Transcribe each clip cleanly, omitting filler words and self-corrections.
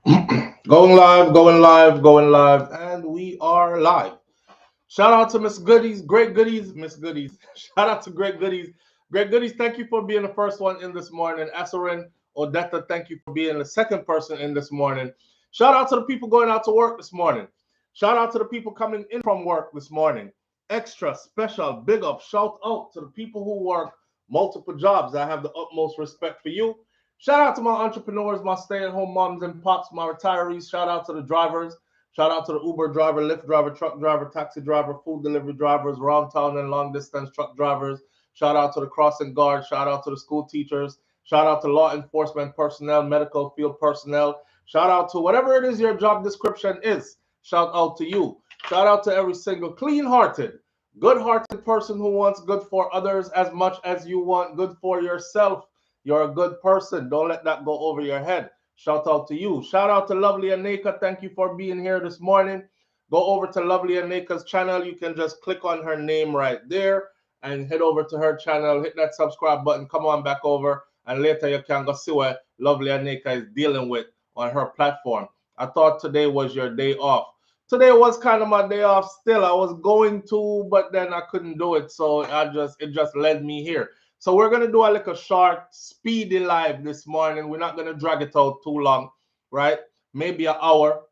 Going live, going live, going live, and we are live. Shout out to Miss Goodies, Great Goodies, Miss Goodies. Shout out to Great Goodies. Great Goodies, thank you for being the first one in this morning. Esserin, Odetta, thank you for being the second person in this morning. Shout out to the people going out to work this morning. Shout out to the people coming in from work this morning. Extra special big up shout out to the people who work multiple jobs. I have the utmost respect for you. Shout out to my entrepreneurs, my stay-at-home moms and pops, my retirees. Shout out to the drivers. Shout out to the Uber driver, Lyft driver, truck driver, taxi driver, food delivery drivers, round town and long distance truck drivers. Shout out to the crossing guards. Shout out to the school teachers. Shout out to law enforcement personnel, medical field personnel. Shout out to whatever it is your job description is. Shout out to you. Shout out to every single clean hearted, good hearted person who wants good for others as much as you want good for yourself. You're a good person. Don't let that go over your head. Shout out to you. Shout out to Lovely Aneka. Thank you for being here this morning. Go over to Lovely Aneka's channel. You can just click on her name right there and head over to her channel. Hit that subscribe button. Come on back over. And later you can go see what Lovely Aneka is dealing with on her platform. I thought today was your day off. Today was kind of my day off still. I was going to, but then I couldn't do it. So it just led me here. So we're gonna do a little short, speedy live this morning. We're not gonna drag it out too long, right? Maybe an hour,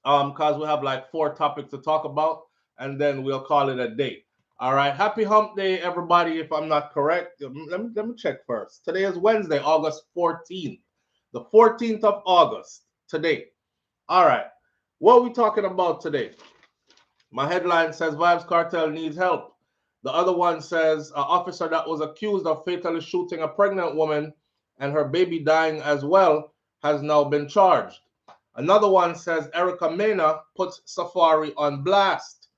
because we have like 4 topics to talk about, and then we'll call it a day. All right. Happy Hump Day, everybody. If I'm not correct, let me check first. Today is Wednesday, August 14th, the 14th of August. Today. All right. What are we talking about today? My headline says Vybz Kartel needs help. The other one says an officer that was accused of fatally shooting a pregnant woman and her baby dying as well has now been charged. Another one says Erica Mena puts Safari on blast.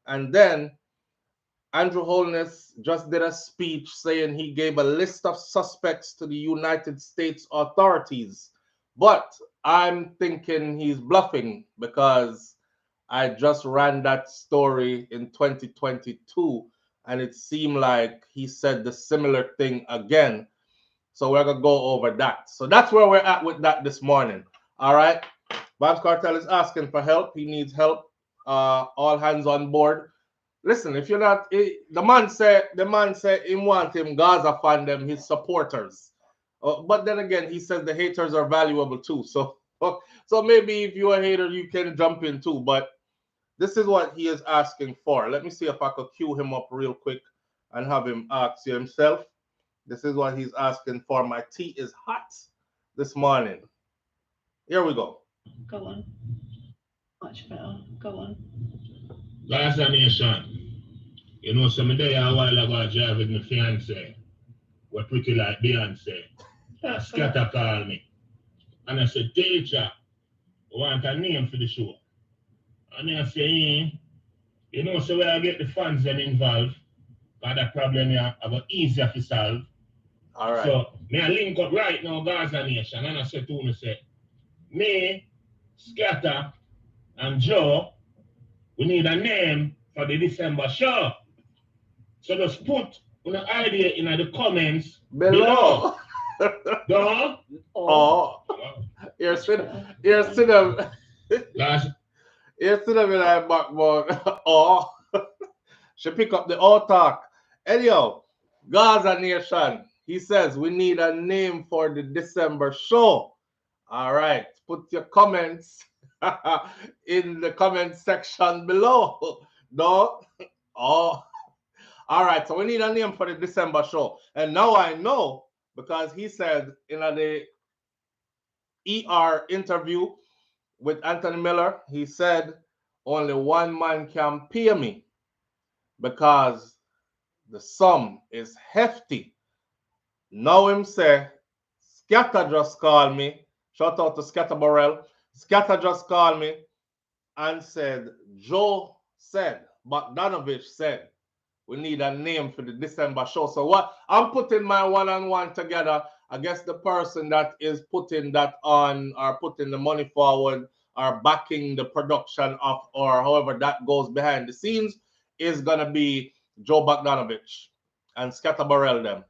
And then Andrew Holness just did a speech saying he gave a list of suspects to the United States authorities. But I'm thinking he's bluffing because I just ran that story in 2022 and it seemed like he said the similar thing again. So we're going to go over that. So that's where we're at with that this morning. All right. Vybz Kartel is asking for help. He needs help. All hands on board. Listen, if you're not, the man said he want him Gaza fund them his supporters. But then again, he says the haters are valuable too. So maybe if you're a hater, you can jump in too. But this is what he is asking for. Let me see if I could cue him up real quick and have him ask you himself. This is what he's asking for. My tea is hot this morning. Here we go. Go on. Much better. Go on. Last nation. You know, some day a while ago I drive with my fiance. We're pretty like Beyonce. Scatter call me. And I said, teacher, I want a name for the show. And I say, you know, so when I get the fans them involved, got that problem here, I got easier to solve. All right. So, me I link up right now, Gaza Nation, and I said to him, me, Scatter, and Joe, we need a name for the December show. So just put an idea in the comments below. Duh. Oh. You're sitting them. You're sitting in that backbone. Oh. She pick up the all talk. Anyhow, Gaza Nation. He says we need a name for the December show. All right. Put your comments in the comment section below. No? Oh. All right. So we need a name for the December show. And now I know because he said in the ER interview with Anthony Miller, he said only one man can pay me because the sum is hefty. Now him say, Scatter just called me. Shout out to Scatter Burrell. Scatter just called me and said, Joe said, Bogdanovich said, we need a name for the December show. So what I'm putting my one-on-one together. I guess the person that is putting that on or putting the money forward or backing the production of or however that goes behind the scenes is gonna be Joe Bogdanovich and Scatter Burrell them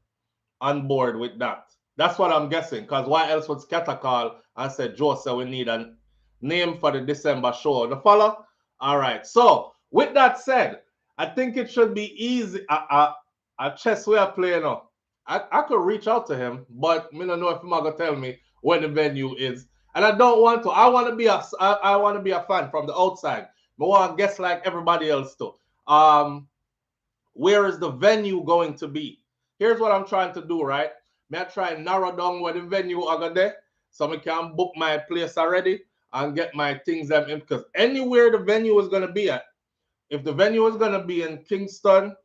on board with that. That's what I'm guessing. Because why else would Scatter call and say, Joe said we need a name for the December show? The follow? All right. So with that said, I think it should be easy. A chess we are playing now. I could reach out to him, but I don't know if he's gonna tell me when the venue is. And I don't want to. I want to be a fan from the outside. I want to guess like everybody else too. Where is the venue going to be? Here's what I'm trying to do, right? May I try and narrow down where the venue are going there, so I can book my place already and get my things them in. Because anywhere the venue is going to be at, if the venue is going to be in Kingston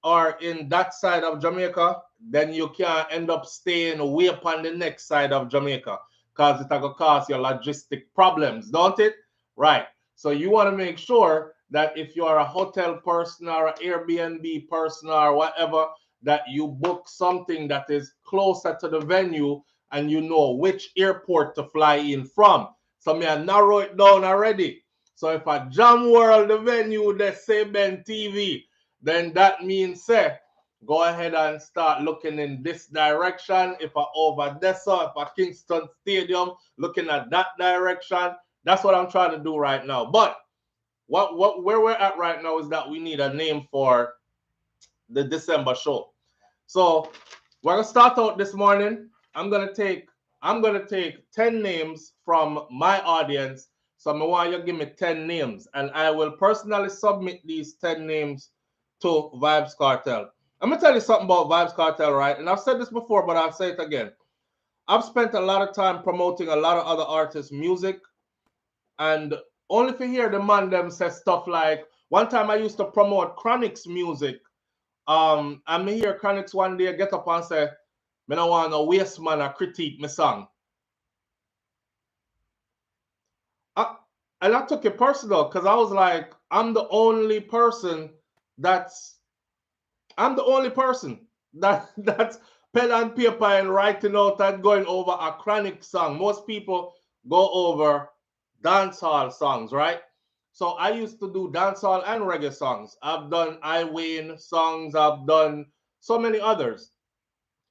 or in that side of Jamaica, then you can't end up staying way upon the next side of Jamaica, because it's going to cause you logistic problems, don't it? Right. So you want to make sure that if you are a hotel person or an Airbnb person or whatever, that you book something that is closer to the venue and you know which airport to fly in from. So me I narrow it down already. So if a Jam World the venue, they say Ben TV, then that means say go ahead and start looking in this direction. If I over Dessa, if I Kingston Stadium, looking at that direction. That's what I'm trying to do right now. But where we're at right now is that we need a name for the December show. So we're gonna start out this morning. I'm gonna take 10 names from my audience. So I want you to give me 10 names, and I will personally submit these 10 names to Vybz Kartel. I'm gonna tell you something about Vybz Kartel, right? And I've said this before, but I'll say it again. I've spent a lot of time promoting a lot of other artists' music, and only for hear the man them say stuff like, one time I used to promote Chronic's music. And me hear Chronic's one day get up and say, me don't want no waste man or critique my song. And I took it personal because I was like, I'm the only person that's pen and paper and writing out and going over a Chronic song. Most people go over dancehall songs, right? So I used to do dancehall and reggae songs. I've done I Wayne songs. I've done so many others.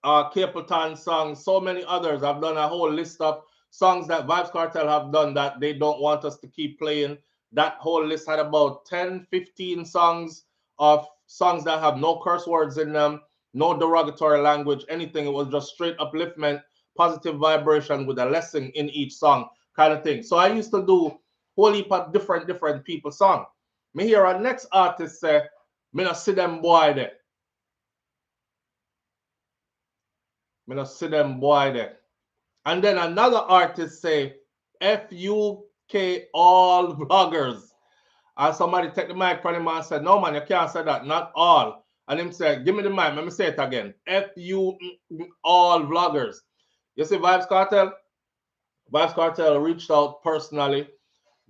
Capleton songs, so many others. I've done a whole list of songs that Vybz Kartel have done that they don't want us to keep playing. That whole list had about 10, 15 songs of songs that have no curse words in them, no derogatory language, anything. It was just straight upliftment, positive vibration with a lesson in each song kind of thing. So I used to do whole heap of different people's song. Me hear our next artist say, me not see them boy there. Me not see them boy there. And then another artist say, FUK all vloggers. And somebody take the mic from him and said, no man, you can't say that, not all. And him said, give me the mic, let me say it again. FU all vloggers. You see Vybz Kartel? Vybz Kartel reached out personally,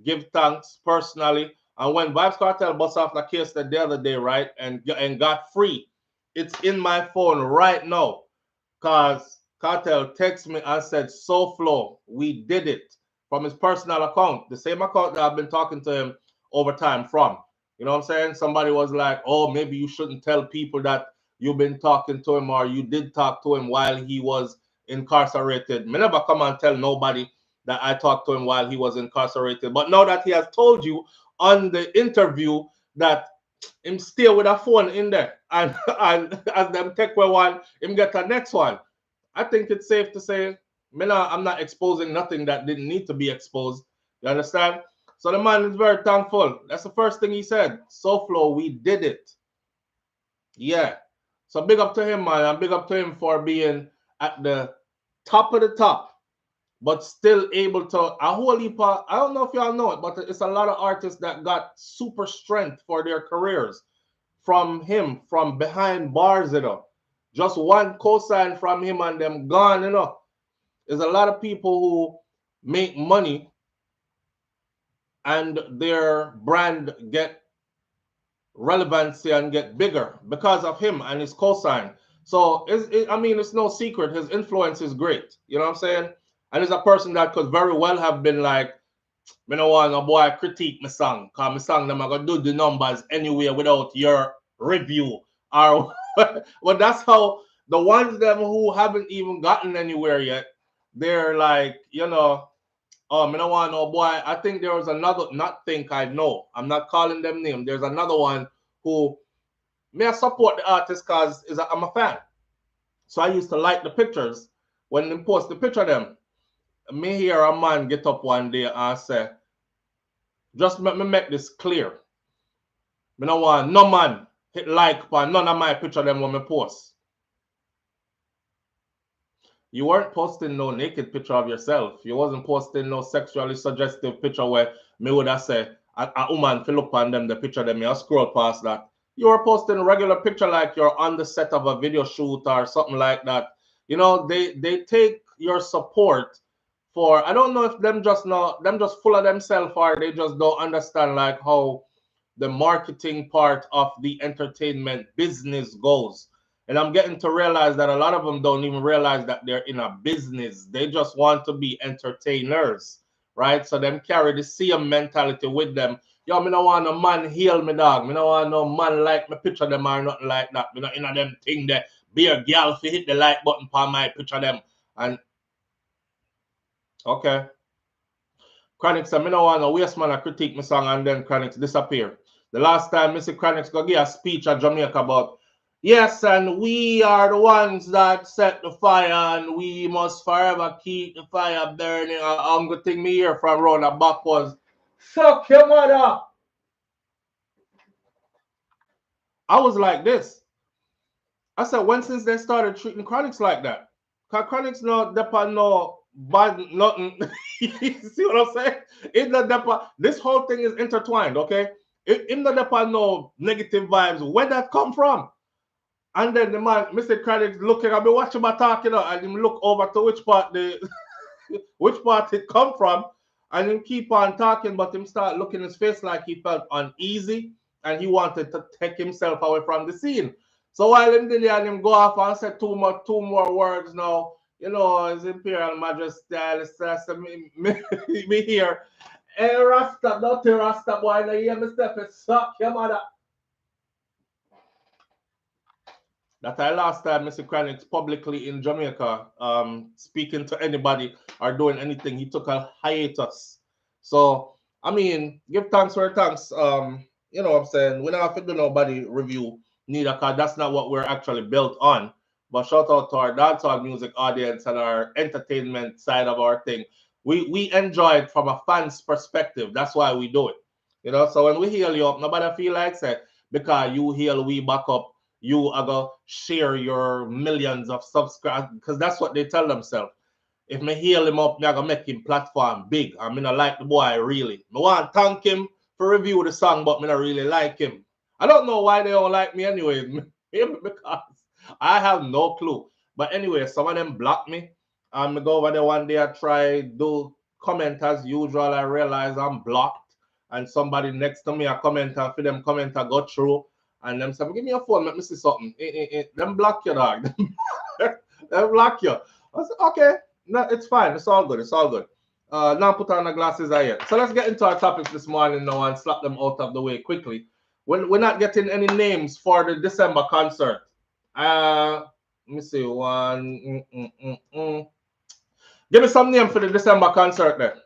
give thanks personally. And when Vybz Kartel bust off the case the other day, right, and got free, it's in my phone right now. Because Kartel texted me and said, SouFLo, we did it, from his personal account, the same account that I've been talking to him over time from. You know what I'm saying? Somebody was like, oh, maybe you shouldn't tell people that you've been talking to him or you did talk to him while he was incarcerated. Me never come and tell nobody that I talked to him while he was incarcerated. But now that he has told you on the interview that him stay with a phone in there and as them take away one, him get the next one, I think it's safe to say, I'm not exposing nothing that didn't need to be exposed. You understand? So the man is very thankful. That's the first thing he said. SouFLo, we did it. Yeah. So big up to him, man. And big up to him for being at the top of the top, but still able to, a whole heap of, I don't know if y'all know it, but it's a lot of artists that got super strength for their careers from him, from behind bars, you know. Just one cosign from him and them gone, you know. There's a lot of people who make money and their brand get relevancy and get bigger because of him and his cosign. So, I mean, it's no secret. His influence is great. You know what I'm saying? And he's a person that could very well have been like, me no want a boy critique my song, because my song them are going to do the numbers anyway without your review. Or, but that's how The ones them who haven't even gotten anywhere yet, they're like, you know, I don't want no boy. I think there was another, not think I know. I'm not calling them name. There's another one who may I support the artist because I'm a fan. So I used to like the pictures when they post the picture of them. Me hear a man get up one day and say, just let me make this clear. Me no want no man hit like for none of my picture them when me post. You weren't posting no naked picture of yourself. You wasn't posting no sexually suggestive picture where me would have said a woman fill up on them the picture them me I scroll past that. You were posting a regular picture like you're on the set of a video shoot or something like that. You know, they take your support for I don't know if them just full of themselves or they just don't understand like how the marketing part of the entertainment business goes. And I'm getting to realize that a lot of them don't even realize that they're in a business. They just want to be entertainers, right? So them carry the same mentality with them. Yo, me no want no man heal me dog. Me no want no man like me picture them or nothing like that. Me not in a them thing there. Be a girl if you hit the like button for my picture them. And okay. Chronic said, me no want no waste man to critique my song and then Chronics disappear. The last time Mr. Chronics go give a speech at Jamaica about, yes, and we are the ones that set the fire and we must forever keep the fire burning. I'm going to think me here from round the back was, fuck your mother. I was like this. I said, when since they started treating Chronics like that? Because Chronics no depend no bad nothing. You see what I'm saying? It not depend. This whole thing is intertwined, okay? It not depend no negative vibes. Where that come from? And then the man, Mr. Chronics looking at me, watching my talking, and him look over to which part which part it come from, and him keep on talking, but him start looking his face like he felt uneasy and he wanted to take himself away from the scene. So while him did and him go off and say two more words now, you know, His Imperial Majesty, me here. Hey Rasta, not a Rasta boy, no hear me step it, suck your mother. That I last time Mr. Chronics publicly in Jamaica, speaking to anybody or doing anything, he took a hiatus. So I mean, give thanks for thanks. You know what I'm saying? We don't have to do nobody review neither, cause that's not what we're actually built on. But shout out to our dancehall music audience and our entertainment side of our thing. We enjoy it from a fan's perspective. That's why we do it. You know, so when we heal you up, nobody feel like that because you heal we back up you are going to share your millions of subscribers because that's what they tell themselves. If me heal him up, me I gonna make him platform big. I mean, I like the boy really. Me want to thank him for review the song, but me not really like him. I don't know why they don't like me anyway, because I have no clue. But anyway, some of them block me. I go over there one day, I try do comment as usual. I realize I'm blocked, and somebody next to me, a commenter for them commenter go through. And them say, give me your phone, let me see something. Them block you, dog. Them block you. I said, okay, no, it's fine. It's all good. It's all good. Now put on the glasses here. So let's get into our topics this morning now and slap them out of the way quickly. We're not getting any names for the December concert. Let me see. Give me some name for the December concert there.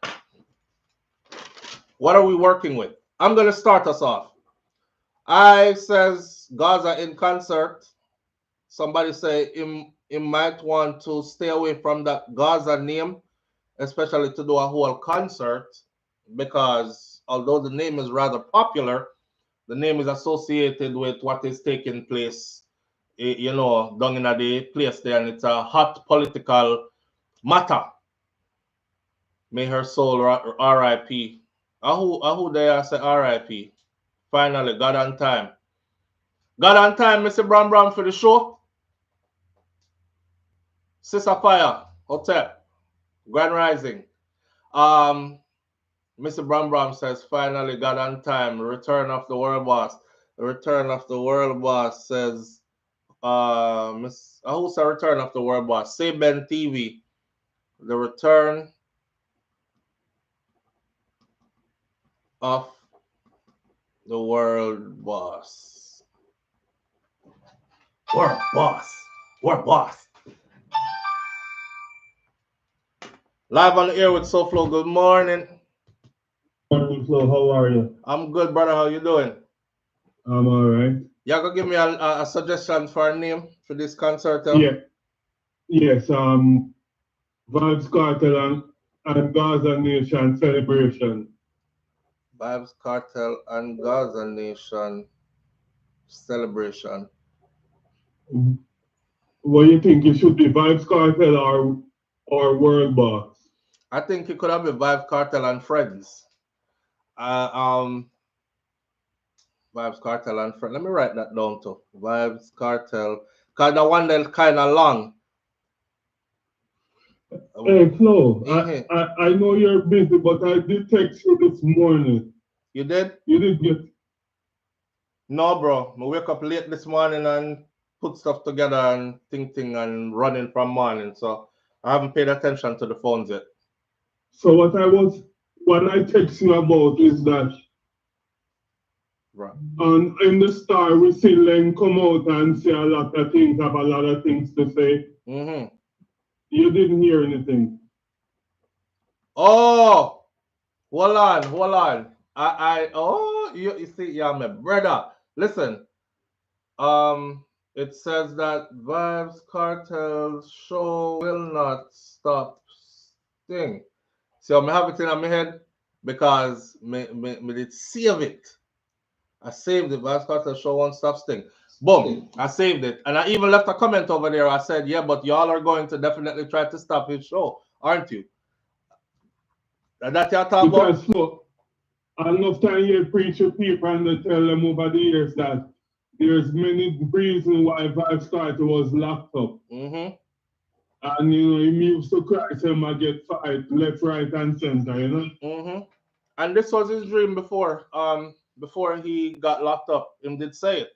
What are we working with? I'm going to start us off. I says Gaza in concert. Somebody say him might want to stay away from that Gaza name, especially to do a whole concert, because although the name is rather popular, the name is associated with what is taking place, you know, down in the place there, and it's a hot political matter. May her soul R.I.P. Who there say R.I.P. Finally, God on time. God on time, Mr. Bram Bram for the show. Sister Fire, Hotel, Grand Rising. Mr. Bram Bram says, finally God on time. Return of the World Boss. The Return of the World Boss says, who's the Return of the World Boss? Say Ben TV. The Return of the World Boss. World Boss. We're boss. Live on the air with SouFLo. Good morning. Morning, Flo. How are you? I'm good, brother. How you doing? I'm all right. You gonna give me a suggestion for a name for this concert? Yeah. Yes. Vybz Kartel and Gaza Nation celebration. Vybz Kartel and Gaza Nation celebration. What do you think? It should be Vybz Kartel or World Boss? I think it could have been Vybz Kartel and Friends. Vybz Kartel and Friends. Let me write that down too. Vybz Kartel. Cause the one that's kind of long. Hey, Flo. Mhm. I know you're busy, but I did text you this morning. You did? You did get. No, bro. I wake up late this morning and put stuff together and think and running from morning. So I haven't paid attention to the phones yet. So what I text you about is that Right. in the Star we see Len come out and say a lot of things, have a lot of things to say. Mm-hmm. You didn't hear anything. Oh, hold on. You see, yeah, my brother. Listen, it says that Vybz Kartel's show will not stop sting. So I have it in my head because me did save it. I saved it. Vybz Kartel show won't stop sting. Boom, I saved it. And I even left a comment over there. I said, yeah, but y'all are going to definitely try to stop his show, aren't you? That y'all talk about? Because Flo, enough time you preach to people and they tell them over the years that there's many reasons why Vybz Kartel was locked up. Mm-hmm. And you know, he used to cry to him and get fight left, right, and center, you know? Mm-hmm. And this was his dream before he got locked up. Him did say it.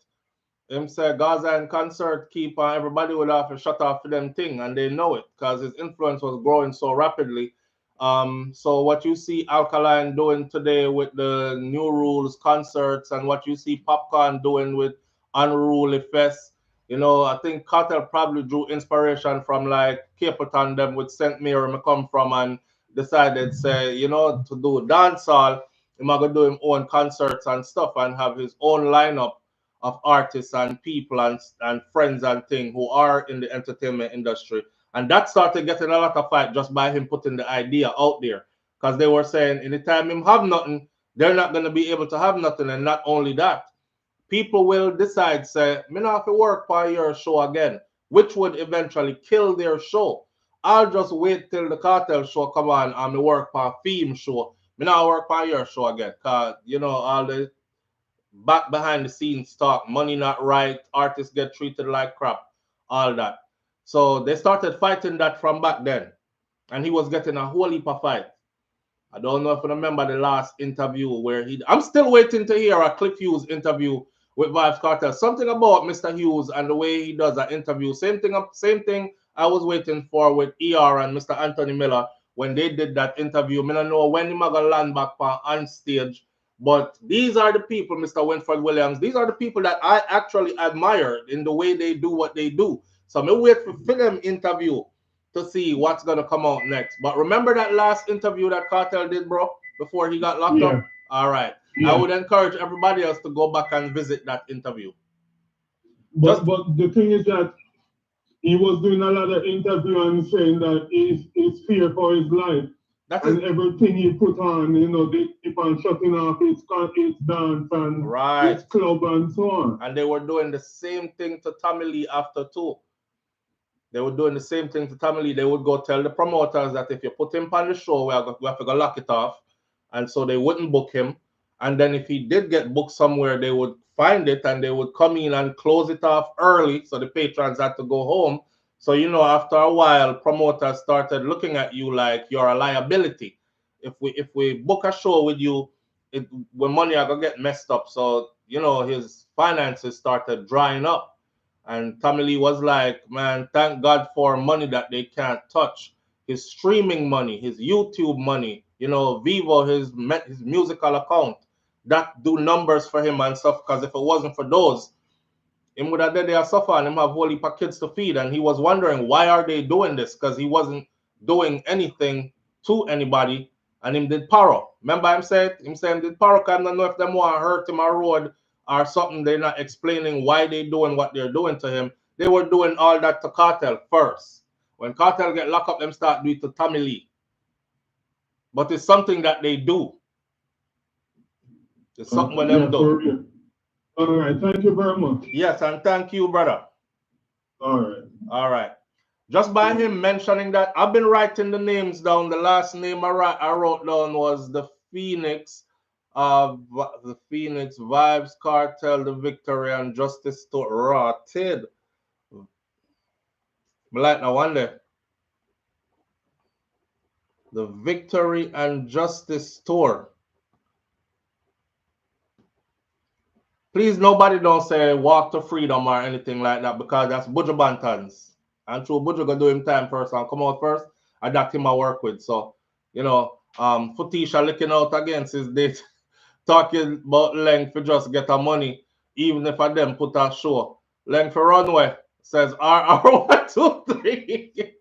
Him said Gaza and concert keep everybody would have to shut off for them thing, and they know it because his influence was growing so rapidly. So what you see Alkaline doing today with the New Rules concerts and what you see Popcorn doing with Unruly Fest, you know, I think Cartel probably drew inspiration from like Capleton them with St. Mary me come from and decided say, you know, to do dancehall, he might go do his own concerts and stuff and have his own lineup of artists and people and friends and things who are in the entertainment industry. And that started getting a lot of fight just by him putting the idea out there. Because they were saying anytime him have nothing, they're not going to be able to have nothing. And not only that, people will decide, say, me not have to work for your show again, which would eventually kill their show. I'll just wait till the Cartel show come on and me work for a theme show. Me not work for your show again. Because, you know, all the back behind the scenes talk, money not right, artists get treated like crap, all that. So they started fighting that from back then. And he was getting a whole heap of fight. I don't know if you remember the last interview where I'm still waiting to hear a Cliff Hughes interview with Vybz Kartel. Something about Mr. Hughes and the way he does that interview. Same thing I was waiting for with ER and Mr. Anthony Miller when they did that interview. I don't know when he might land back on stage. But these are the people, Mr. Winford Williams, these are the people that I actually admire in the way they do what they do. So I'm going to wait for film interview to see what's going to come out next. But remember that last interview that Cartel did, bro, before he got locked up? All right. Yeah. I would encourage everybody else to go back and visit that interview. But the thing is that he was doing a lot of interview and saying that he's fear for his life. And everything he put on, you know, they keep on shutting off his dance and his club and so on. And they were doing the same thing to Tommy Lee after too. They were doing the same thing to Tommy Lee. They would go tell the promoters that if you put him on the show, we have to go lock it off. And so they wouldn't book him. And then if he did get booked somewhere, they would find it and they would come in and close it off early. So the patrons had to go home. So, you know, after a while, promoters started looking at you like you're a liability. If we book a show with you, when money are going to get messed up. So, you know, his finances started drying up. And Tommy Lee was like, man, thank God for money that they can't touch. His streaming money, his YouTube money, you know, Vivo, his musical account, that do numbers for him and stuff. Because if it wasn't for those, him would have dead there suffer and him have whole heap of kids to feed. And he was wondering why are they doing this? Because he wasn't doing anything to anybody. And him did paro. Remember him saying did paro, because I don't know if them want to hurt him or road or something. They're not explaining why they doing what they're doing to him. They were doing all that to Kartel first. When Kartel get locked up, them start doing it to Tommy Lee. But it's something that they do. It's something when them do. All right, thank you very much. Yes, and thank you, brother. All right. All right. Just by him mentioning that, I've been writing the names down. The last name I wrote down was the Phoenix, Vybz Kartel, the Victory, and Justice to Rotted. I like that one there. The Victory and Justice Tour. Please, nobody don't say walk to freedom or anything like that, because that's Buju Bantans. And true, Buju gonna do him time first and come out first. And that him I work with. So, you know, Futisha looking out against his date, talking about Laing for just get a money, even if I them put a show. Laing for runway says RR123.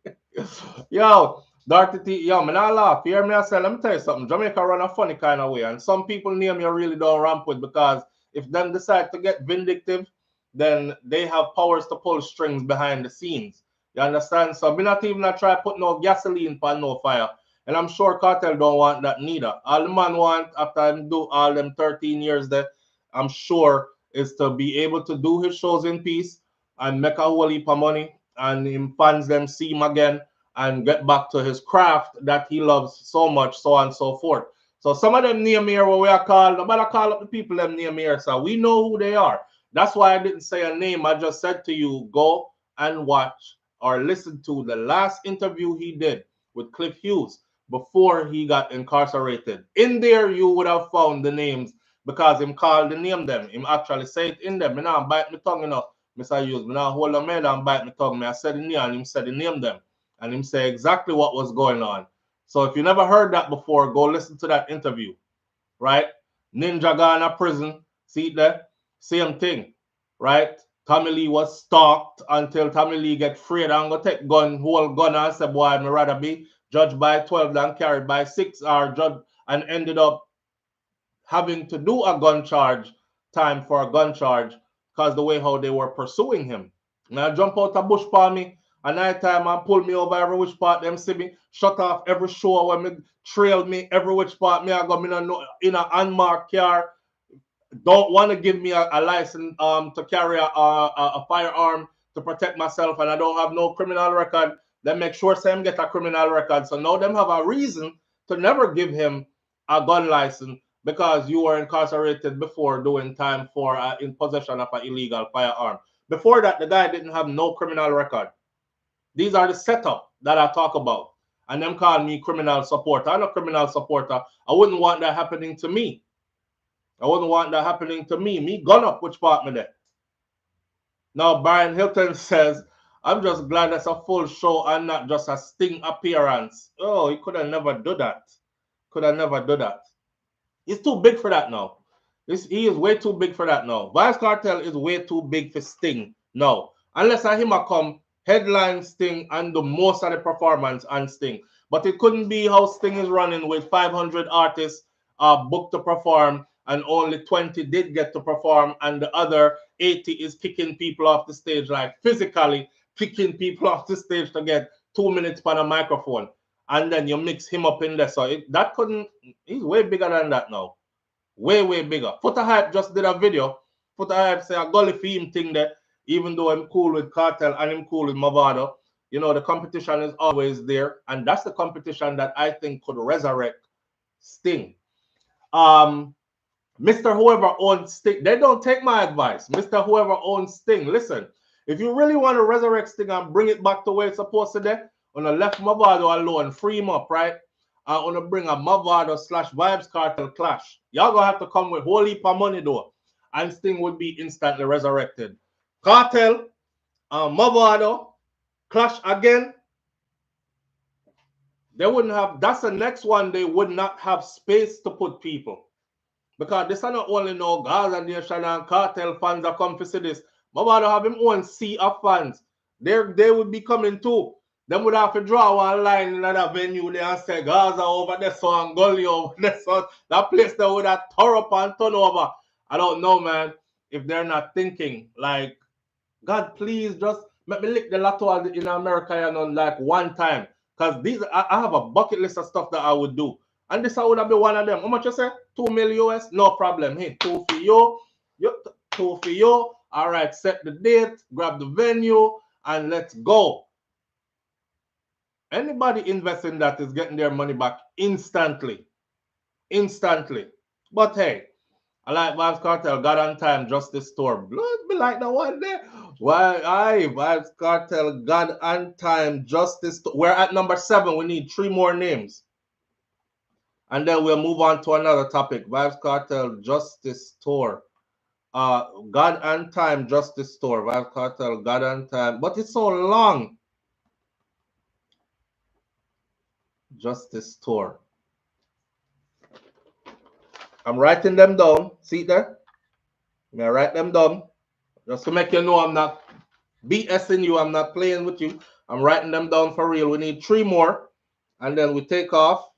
Yo, Darty T, yo, me not laugh. Hear me I say, let me tell you something. Jamaica run a funny kind of way. And some people name you really don't ramp with, because if them decide to get vindictive, then they have powers to pull strings behind the scenes. You understand? So me not even try to put no gasoline for no fire. And I'm sure Kartel don't want that neither. All the man want after him do all them 13 years there, I'm sure, is to be able to do his shows in peace and make a whole heap of money, and him fans them see him again and get back to his craft that he loves so much, so on and so forth. So some of them name here what we are called, nobody call up the people them name here, so we know who they are. That's why I didn't say a name. I just said to you, go and watch or listen to the last interview he did with Cliff Hughes before he got incarcerated. In there, you would have found the names, because him called the name them. Him actually say it in them. Me now bite my tongue enough, Mr. Hughes. Me now hold on me and bite my tongue. Me I said the name and him said the name them. And him say exactly what was going on. So if you never heard that before, go listen to that interview, right? Ninja Ghana prison, see it there? Same thing, right? Tommy Lee was stalked until Tommy Lee get freed and go take whole gun and say, boy, I'd rather be judged by 12 than carried by 6, or judged and ended up having to do a gun charge, time for a gun charge, because the way how they were pursuing him. Now jump out a bush for me, at night time and pull me over every which part them see me, shut off every show when me trail me every which part me I go in a unmarked car, don't want to give me a license to carry a firearm to protect myself, and I don't have no criminal record. Then make sure Sam get a criminal record. So now them have a reason to never give him a gun license, because you were incarcerated before doing time for in possession of an illegal firearm. Before that, the guy didn't have no criminal record. These are the setup that I talk about. And them call me criminal supporter. I'm a criminal supporter. I wouldn't want that happening to me. I wouldn't want that happening to me. Me gun up, which part me there? Now, Brian Hilton says, I'm just glad that's a full show and not just a sting appearance. Oh, he could have never do that. Could have never do that. He's too big for that now. He is way too big for that now. Vybz Kartel is way too big for Sting now. Unless I him a come headline Sting and do most of the performance on Sting. But it couldn't be how Sting is running with 500 artists booked to perform, and only 20 did get to perform, and the other 80 is kicking people off the stage, like physically kicking people off the stage to get 2 minutes on a microphone. And then you mix him up in there. So that couldn't, he's way bigger than that now. Way, way bigger. Foota Hype just did a video. Foota Hype say a gully theme thing there, even though I'm cool with Kartel and I'm cool with Mavado. You know, the competition is always there. And that's the competition that I think could resurrect Sting. Mr. Whoever owns Sting, they don't take my advice. Mr. Whoever owns Sting, listen, if you really want to resurrect Sting and bring it back to where it's supposed to be, on the left Mavado alone, free him up, right? I'm going to bring a Mavado / Vybz Kartel clash. Y'all going to have to come with a whole heap of money, though. And Sting would be instantly resurrected. Kartel, Mavado, clash again. They wouldn't have, that's the next one, they would not have space to put people. Because this are not only no Gaza Nation and Kartel fans that come to see this, My brother have him own sea of fans. They would be coming too. Them would have to draw one line in another venue there and say Gaza over there, so and Gully over there, so that place that would have tore up and turn over. I don't know, man, if they're not thinking like, God, please just let me lick the lotto in America, you know, like one time. Because these, I have a bucket list of stuff that I would do. And this I would have been one of them. How much you say? 2 million US? No problem. Hey, 2 for you. 2 for you. All right, set the date, grab the venue, and let's go. Anybody invest in that is getting their money back instantly. Instantly. But hey, I like Vybz Kartel, God on Time, Justice Store. Blood be like the one there. Why, aye, Vybz Kartel, God on Time, Justice Store. We're at number 7. We need 3 more names. And then we'll move on to another topic. Vybz Kartel, Justice Store. God on Time, Justice Store. Vybz Kartel, God on Time. But it's so long. Justice Store. I'm writing them down. See there? I write them down. Just to make you know I'm not BSing you. I'm not playing with you. I'm writing them down for real. We need 3 more. And then we take off.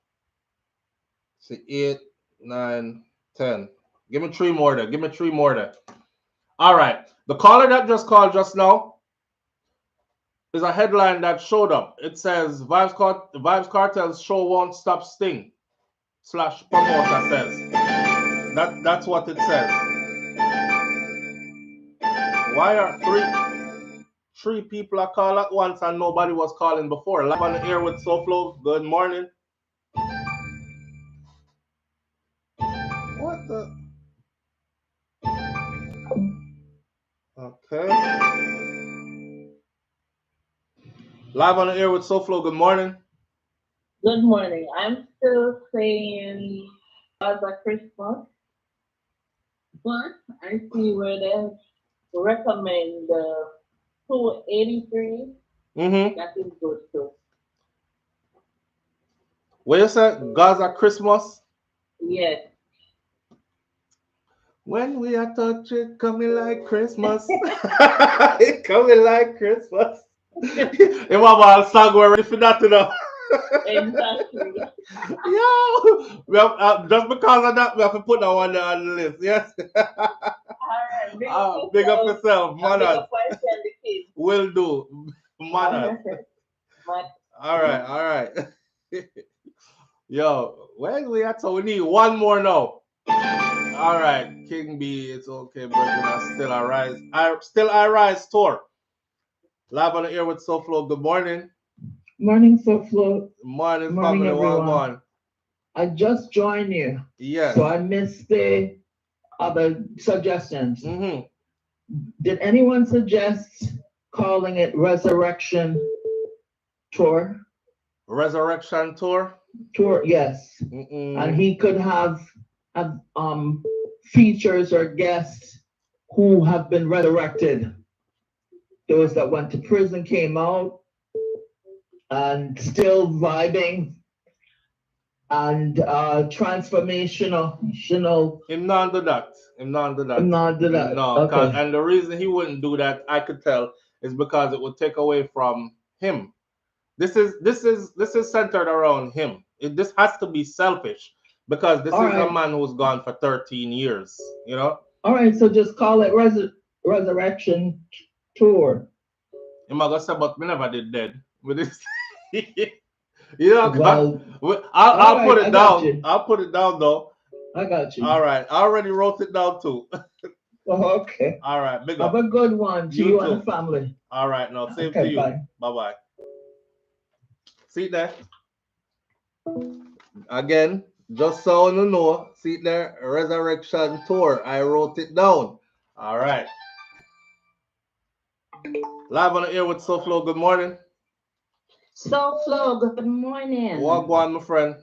See, 8, 9, 10. Give me 3 more there. Give me 3 more there. All right. The caller that just called just now is a headline that showed up. It says, Vybz Kartel's show won't stop Sting. / promoter says. That's what it says. Why are 3 people are call at once and nobody was calling before? Live on the air with SouFLo. Good morning. What the? Okay. Live on the air with SouFLo. Good morning. Good morning. I'm still saying Gaza Christmas, but I see where they recommend 283. That is good too. What you said? Gaza Christmas? Yes. When we are touch it, coming like Christmas. It coming like Christmas. You want a song we're ready for that, you know? Exactly. Yo, we have, just because of that, we have to put that one there on the list. Yes. All right. Big up yourself, manners. Kids. Will do, manners. All right. Yo, when we at, so we need 1 more now. All right, King B, it's okay, brother. Still I rise tour. Live on the air with SouFLo. Good morning. Morning, SouFLo. Morning, Morning, family. everyone. I just joined you. Yes. So I missed the other suggestions. Did anyone suggest calling it Resurrection Tour? Resurrection Tour? Tour, yes. And he could have features or guests who have been resurrected. Those that went to prison came out and still vibing and transformational. Him not do that. No, okay. And the reason he wouldn't do that, I could tell, is because it would take away from him. This is centered around him. This has to be selfish because this is a man who's gone for 13 years. You know. All right, so just call it Resurrection Tour. You might go say, but me never did dead with this. You know, well, I'll put it down. I'll put it down though. I got you. All right, I already wrote it down too. Okay. All right, big up. Have a good one to you and the family. All right, now same to you. Bye bye. See there. Again, just so you know, see there, Resurrection Tour. I wrote it down. All right. Live on the air with SouFLo. Good morning. SouFLo, good morning. Walk one, my friend.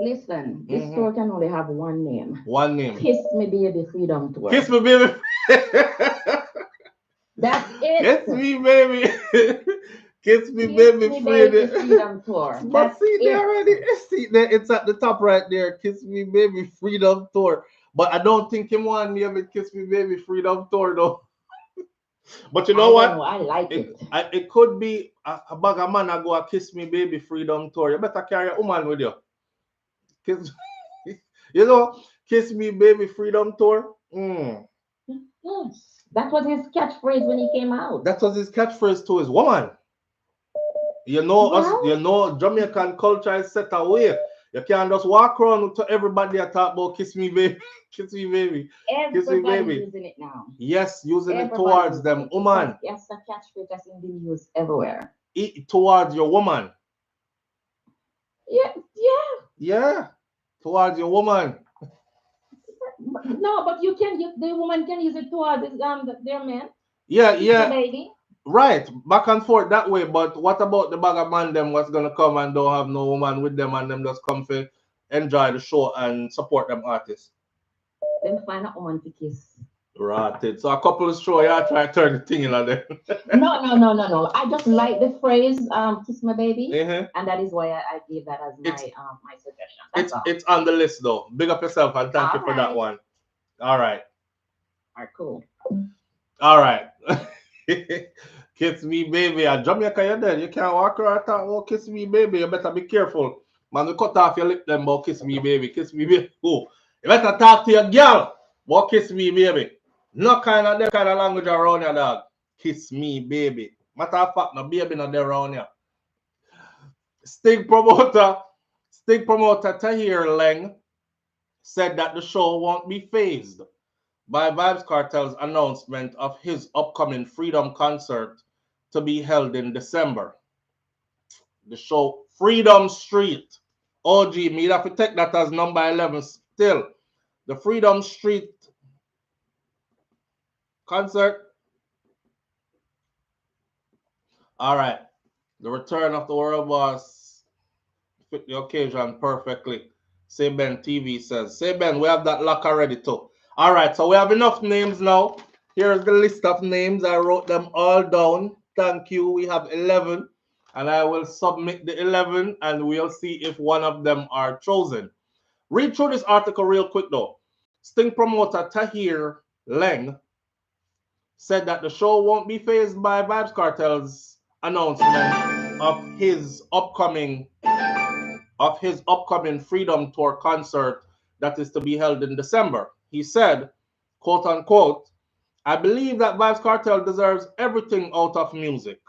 Listen, this tour can only have one name. One name. Kiss Me Baby Freedom Tour. Kiss Me Baby. That's it. Kiss me, baby. Kiss me, baby, freedom tour. But see there already. See there, it's at the top right there. Kiss me, baby, freedom tour. But I don't think him want me to Kiss Me Baby Freedom Tour though. But you know what? Know, I like it. It could be a bag of man I go a Kiss Me Baby Freedom Tour. You better carry a woman with you. Kiss, you know, Kiss Me Baby Freedom Tour. Yes. That was his catchphrase when he came out. That was his catchphrase to his woman. You know, Well, you know, Jamaican culture is set away. You can't just walk around to everybody and talk about Kiss Me Baby, Kiss Me Baby, Kiss Me Baby. Using it now. Yes, using it towards them woman. Yes, the catchphrase has been used everywhere. Towards your woman. Yeah, towards your woman. No, but the woman can use it towards their man. Yeah. The baby. Right, back and forth that way. But what about the bag of man them what's gonna come and don't have no woman with them and them just come for enjoy the show and support them artists? Then find a woman to kiss. Right. So a couple of show, yeah, try to turn the thing in on them. No. I just like the phrase "kiss my baby," and that is why I gave that as my suggestion. It's on the list though. Big up yourself and thank you for that one. All right. Cool. All right. Kiss Me Baby. At Jamaica, you're dead. You can't walk around and talk, oh, Kiss Me Baby. You better be careful. Man, you cut off your lip them about Kiss Me Baby. Kiss Me Baby. Oh, you better talk to your girl about Kiss Me Baby. No kind of language around your dog. Kiss Me Baby. Matter of fact, no baby not there around here. Sting promoter Isaiah Laing said that the show won't be phased by Vybz Kartel's announcement of his upcoming Freedom concert to be held in December. The show Freedom Street. OG, me have to take that as number 11 still. The Freedom Street concert. All right. The return of the world boss fit the occasion perfectly. Say Ben TV says. Say Ben, we have that lock already too. All right, so we have enough names now. Here's the list of names. I wrote them all down. Thank you. We have 11, and I will submit the 11, and we'll see if one of them are chosen. Read through this article real quick, though. Sting promoter Isaiah Laing said that the show won't be phased by Vybz Kartel's announcement of his upcoming Freedom Tour concert that is to be held in December. He said, quote unquote, I believe that Vybz Kartel deserves everything out of music.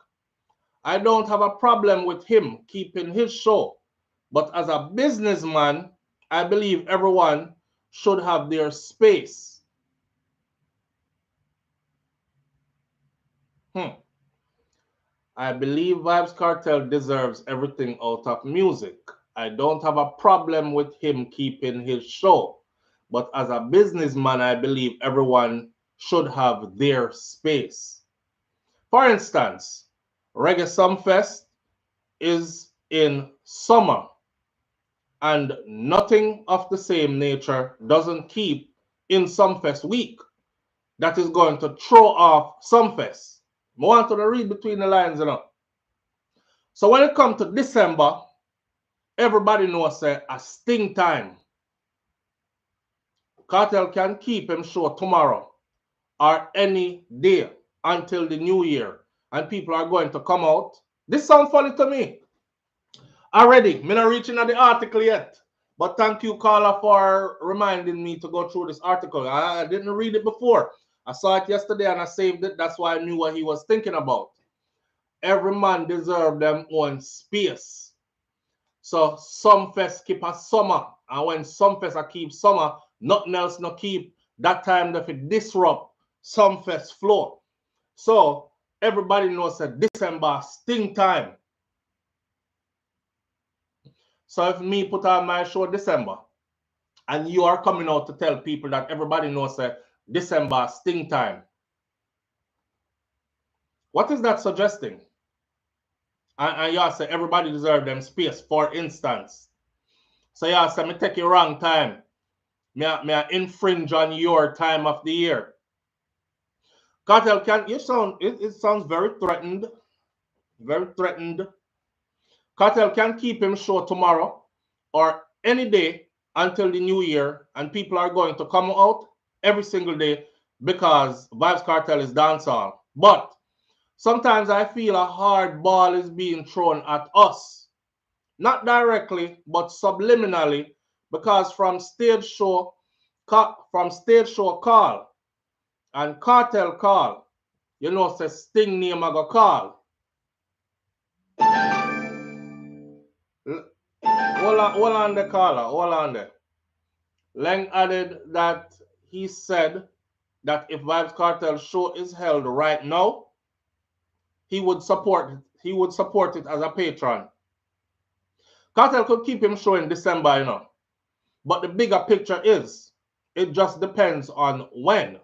I don't have a problem with him keeping his show, but as a businessman, I believe everyone should have their space. I believe Vybz Kartel deserves everything out of music. I don't have a problem with him keeping his show. But as a businessman, I believe everyone should have their space. For instance, Reggae Sumfest is in summer, and nothing of the same nature doesn't keep in Sumfest week. That is going to throw off Sumfest. I want to read between the lines, you know. So when it comes to December, everybody knows a Sting time. Kartel can keep him show tomorrow or any day until the new year, and people are going to come out. This sounds funny to me. Already, I'm not reaching at the article yet, but thank you, Carla, for reminding me to go through this article. I didn't read it before. I saw it yesterday and I saved it. That's why I knew what he was thinking about. Every man deserves them own space. So Sumfest keep a summer, and when Sumfest keep summer, nothing else no keep. That time that it disrupt Sumfest flow. So everybody knows that December Sting time. So if me put on my show December, and you are coming out to tell people that everybody knows that December Sting time, what is that suggesting? And y'all say everybody deserve them space, for instance. So y'all say me take you wrong time. Me infringe on your time of the year. Kartel, it sounds very threatened. Very threatened. Kartel can keep him show tomorrow or any day until the new year, and people are going to come out every single day because Vybz Kartel is dancehall. But sometimes I feel a hard ball is being thrown at us. Not directly, but subliminally, because from stage show call and cartel call, you know, say Sting name I go call. Hold on the caller, hold on there. Laing added that he said that if Vybz Kartel show is held right now, he would support it as a patron. Cartel could keep him show in December, you know. But the bigger picture is, it just depends on when.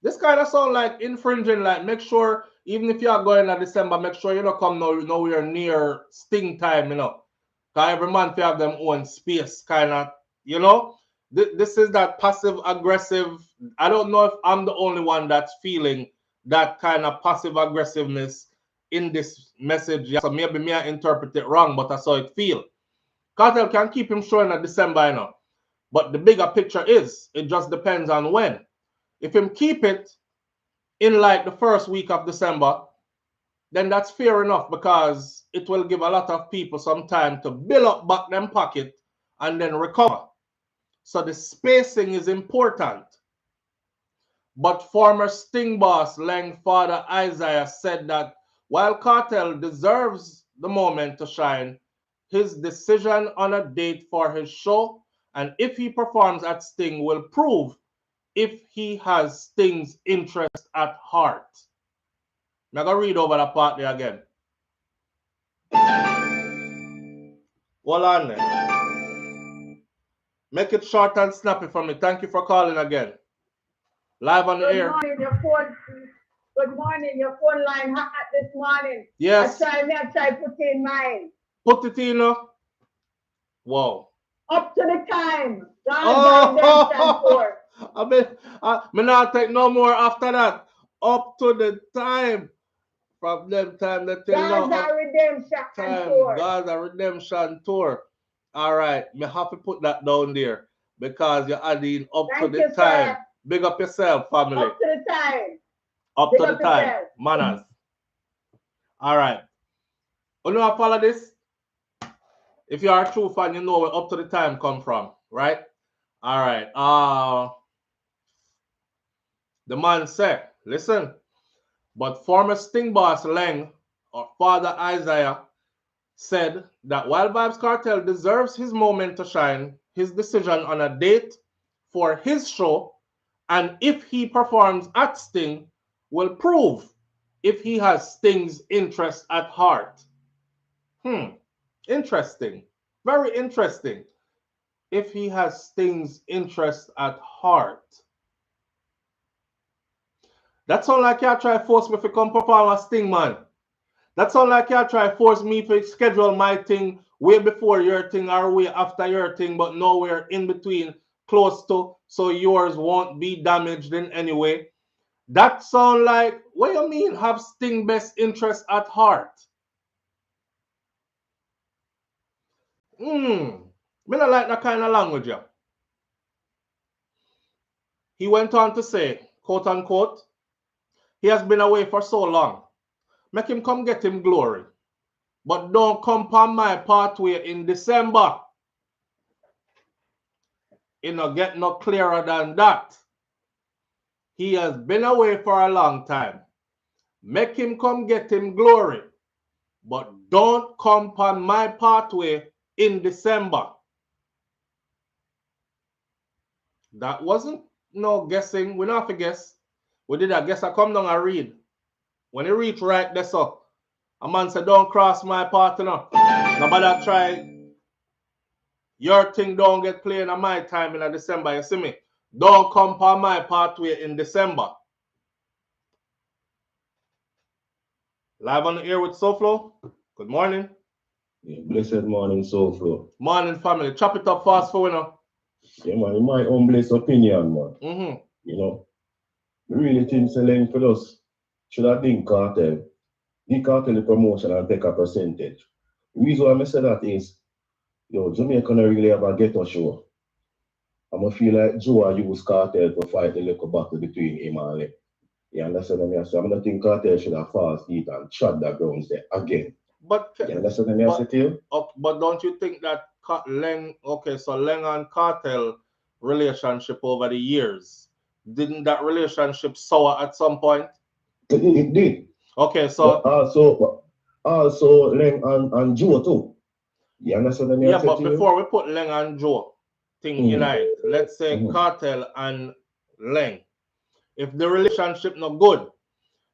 This kind of sound like infringing, like make sure, even if you are going in December, make sure you don't come nowhere near Sting time, you know. Because every month you have them own space, kind of, you know. This is that passive aggressive. I don't know if I'm the only one that's feeling that kind of passive aggressiveness in this message. Yeah, so maybe me I interpret it wrong, but that's how it feel. Cartel can keep him showing at December, you know. But the bigger picture is, it just depends on when. If him keep it in like the first week of December, then that's fair enough, because it will give a lot of people some time to build up back them pocket and then recover. So the spacing is important. But former Sting boss Laing father Isaiah said that while Kartel deserves the moment to shine, his decision on a date for his show and if he performs at Sting will prove if he has Sting's interest at heart. I'm going to read over that part there again. Hold on there. Make it short and snappy for me. Thank you for calling again. Live on the air. Good morning. Your phone line hot this morning. Yes. I try put in mine. Put it in. Whoa. Up to the time. I mean, me not take no more after that. Up to the time. From them time that they know. Gaza Redemption Tour. Gaza Redemption Tour. All right. Me have to put that down there because you're adding up to the time. Sir. Big up yourself, family. Up to the time. Up to the time. Manners. All right. You know, I follow this. If you are a true fan, you know where up to the time come from, right? All right. The man said, listen, but former Sting boss Laing, or father Isaiah, said that while Vybz Kartel deserves his moment to shine, his decision on a date for his show and if he performs at Sting will prove if he has Sting's interest at heart. Interesting. Very interesting. If he has Sting's interest at heart. That sound like you try to force me to come perform a Sting, man. That sound like you try to force me to schedule my thing way before your thing or way after your thing, but nowhere in between, close to, so yours won't be damaged in any way. That sound like, what do you mean have Sting best interest at heart? Me not like that kind of language, yeah. He went on to say, quote unquote, he has been away for so long. Make him come get him glory. But don't come on my pathway in December. It no get no clearer than that. He has been away for a long time. Make him come get him glory. But don't come on my pathway in December. That wasn't no guessing. We not have to guess. We did a guess. I come down and read. When you reach right there, so a man said, don't cross my path, you know. Nobody try. Your thing don't get played in my time in December, you see me? Don't come on my pathway in December. Live on the air with SouFlo. Good morning. Yeah, blessed morning, SouFlo. Morning, family. Chop it up fast for you know. Yeah, man, in my humblest opinion, man. You know, I really think Laing for us should have been Kartel. The Kartel the promotion and take a percentage. The reason why I say that is, you know, Jamaica don't really have a ghetto show. I feel like Joe use Kartel to fight the little battle between him and Laing. You understand what I mean? So I don't think Cartel should have fast eat and trod the grounds there again. But you understand what I mean? I say to you? Okay, but don't you think that Laing, okay, so Laing and Cartel relationship over the years, didn't that relationship sour at some point? It did. Okay, so also Laing and Joe too. You understand what I mean? Yeah, but before we put Laing and Joe thing in it, let's say Cartel and Laing. If the relationship not good,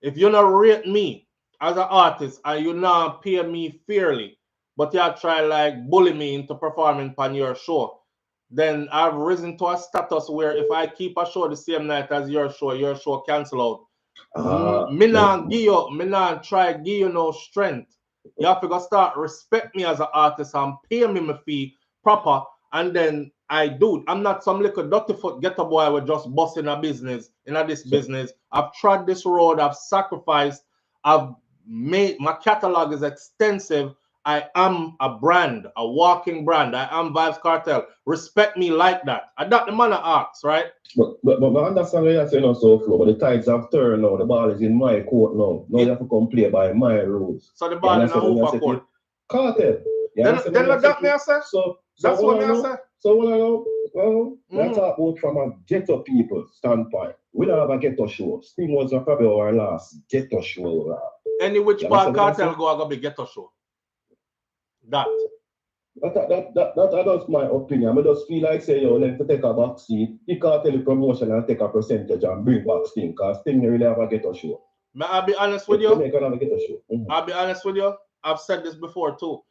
if you not rate me as an artist and you not pay me fairly, but you try like bully me into performing on your show, then I've risen to a status where if I keep a show the same night as your show cancel out. Me not try give you no strength. You have to go start respect me as an artist and pay me my fee proper, and then I do. I'm not some little dirty foot ghetto boy with just busting a business in this business. I've trod this road, I've sacrificed, I've made my catalog is extensive. I am a brand, a walking brand. I am Vybz Kartel. Respect me like that. I got the man of asks, right? But I understand what you're saying on SouFLo, but the tides have turned now. The ball is in my court now. Now you have to come play by my rules. So the ball is in a court. Cartel. Then that me I say. So that's what I say. So what I know, let's talk about from a ghetto people standpoint. We don't have a ghetto show. Sting was probably our last ghetto show. Any which part Cartel go, I got be ghetto show. That's my opinion. I just feel like say, yo, let to take a back seat, the Cartel promotion and take a percentage and bring back Sting, because Sting really have a ghetto show. May I be honest with you? I'll be honest with you. I've said this before too.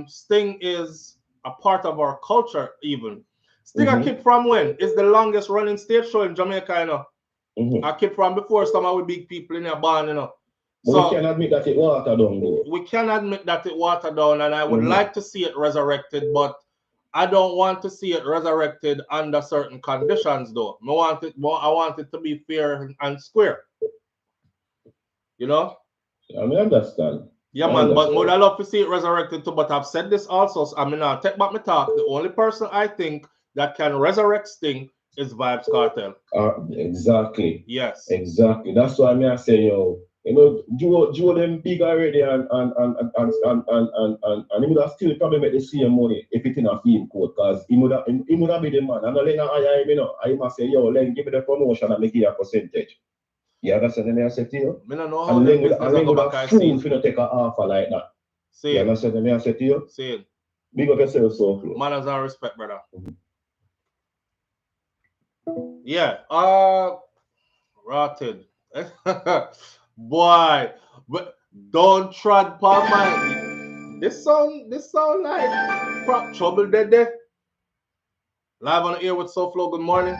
Sting is a part of our culture even. Sting a kid from when? It's the longest running stage show in Jamaica, you know. A kid from before some of the big people in your band, you know. But so, we can admit that it watered down though. We can admit that it watered down, and I would like to see it resurrected, but I don't want to see it resurrected under certain conditions though. I want it to be fair and square. You know? I understand. Yeah, man, but would I love to see it resurrected too, but I've said this also, so I mean, I'll take back my talk. The only person I think that can resurrect Sting is Vybz Kartel. Exactly. Yes. Exactly. That's why I say, yo, you know, Joe them big already and he would have still probably make the same money if it in a film code, because he would have be the man. And then I must say, yo, Len, give me the promotion and make it a percentage. You understand what I say to you? I don't know how the business go back I see. If you don't take an offer like that. See you understand what I say to you? See it. Big up yourself, SouFLo. Manners and respect, brother. Yeah. Rotted. Boy, but don't trod palm my. This sound like prop trouble dead there. Live on the air with SouFLo. Good morning.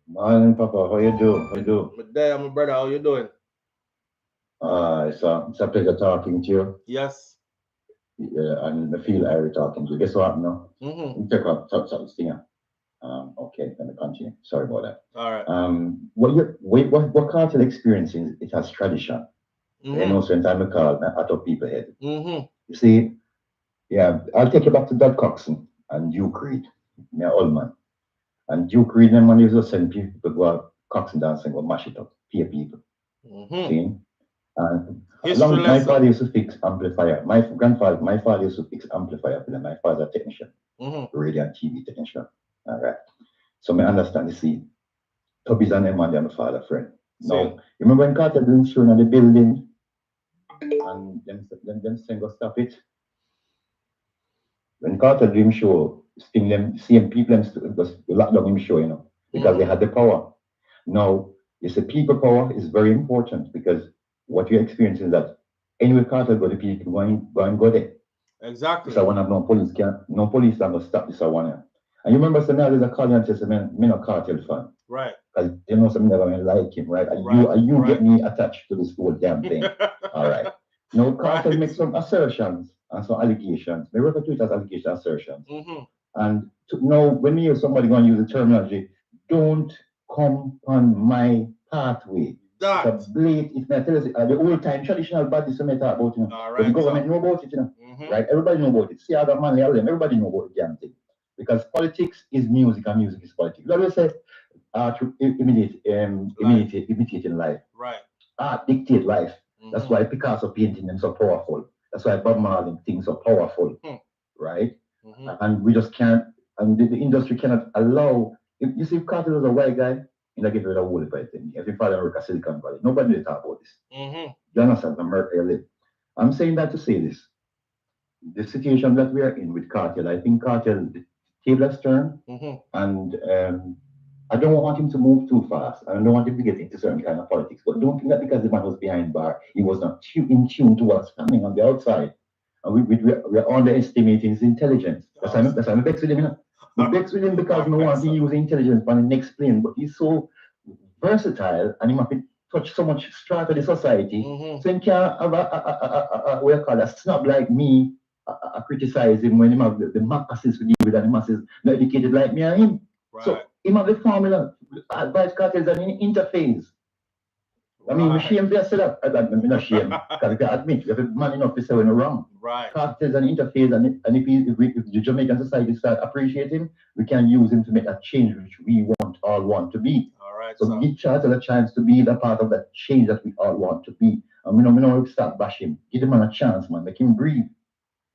Morning, Papa. How you do? How you do? Good day, my brother. How you doing? It's a pleasure talking to you. Yes. Yeah, and I feel Irish talking to you. Guess what? No. Check out something stinger. Okay, let me continue. Sorry about that. All right. What Cartel experiencing it has tradition. You know, sometimes I call out of people head. You see, yeah, I'll take you back to Dad Coxon and Duke Reid, my old man. And Duke Reid and man used to send people to go out Coxon dancing, go mash it up, pay people. See? And my father used to fix amplifier. My father used to fix amplifier for them. My father's a technician, radio and TV technician. All right. So I understand the scene. Tubby's and them and my father friend. Now, you remember when Cartel doing show in the building and them saying go stop it? When Cartel doing show, sting them same people just lock down him show, you know, because they had the power. Now, you see, people power is very important, because what you're experiencing is that anyway Cartel go, the people go there. Exactly. So I want to have no police are going to stop this. I want to. And you remember something, there's a call and says, me not Cartel fan. Right. Because you know something never like him, right? And you get me attached to this whole damn thing. All right. Now Cartel makes some assertions and some allegations. They refer to it as allegation assertions. And now when you hear somebody going to use the terminology, don't come on my pathway. It's a blade, it's not the old time traditional bodies we talk about, you know. But the government know about it, you know. Right? Everybody know about it. See other man, everybody know about the damn thing. Because politics is music and music is politics. I always say art imitating life. Right. Art dictate life. That's why Picasso painting them so powerful. That's why Bob Marley things so powerful, right? And we just can't, and the industry cannot allow. If you see, Carter was a white guy, and I get rid of all the thing. If you follow America, Silicon Valley, nobody will talk about this. You understand? America, you live. I'm saying that to say this. The situation that we are in with Cartel, I think Cartel, the table has turned, and I don't want him to move too fast. I don't want him to get into certain kind of politics. But don't think that because the man was behind bar, he was not in tune to what's happening on the outside. And we're underestimating his intelligence. That's why I'm vexed with him. You know? I'm vexed with him because I want to use intelligence for the next plane. But he's so versatile and he must touch so much strata of the society. So he can't have what you call a snob like me criticize him when he have the masses to deal with and the masses not educated like me and him. Right. So him have the formula. Vybz Kartel is an interface. I mean, we shame to say that. I'm not shame because we can admit we have a man enough to say we're not wrong. Right. Kartel is an interface, and if the Jamaican society start appreciating him, we can use him to make a change which we all want to be. All right. So give Kartel a chance to be the part of that change that we all want to be. And we know start bashing him. Give him a chance, man. Make him breathe.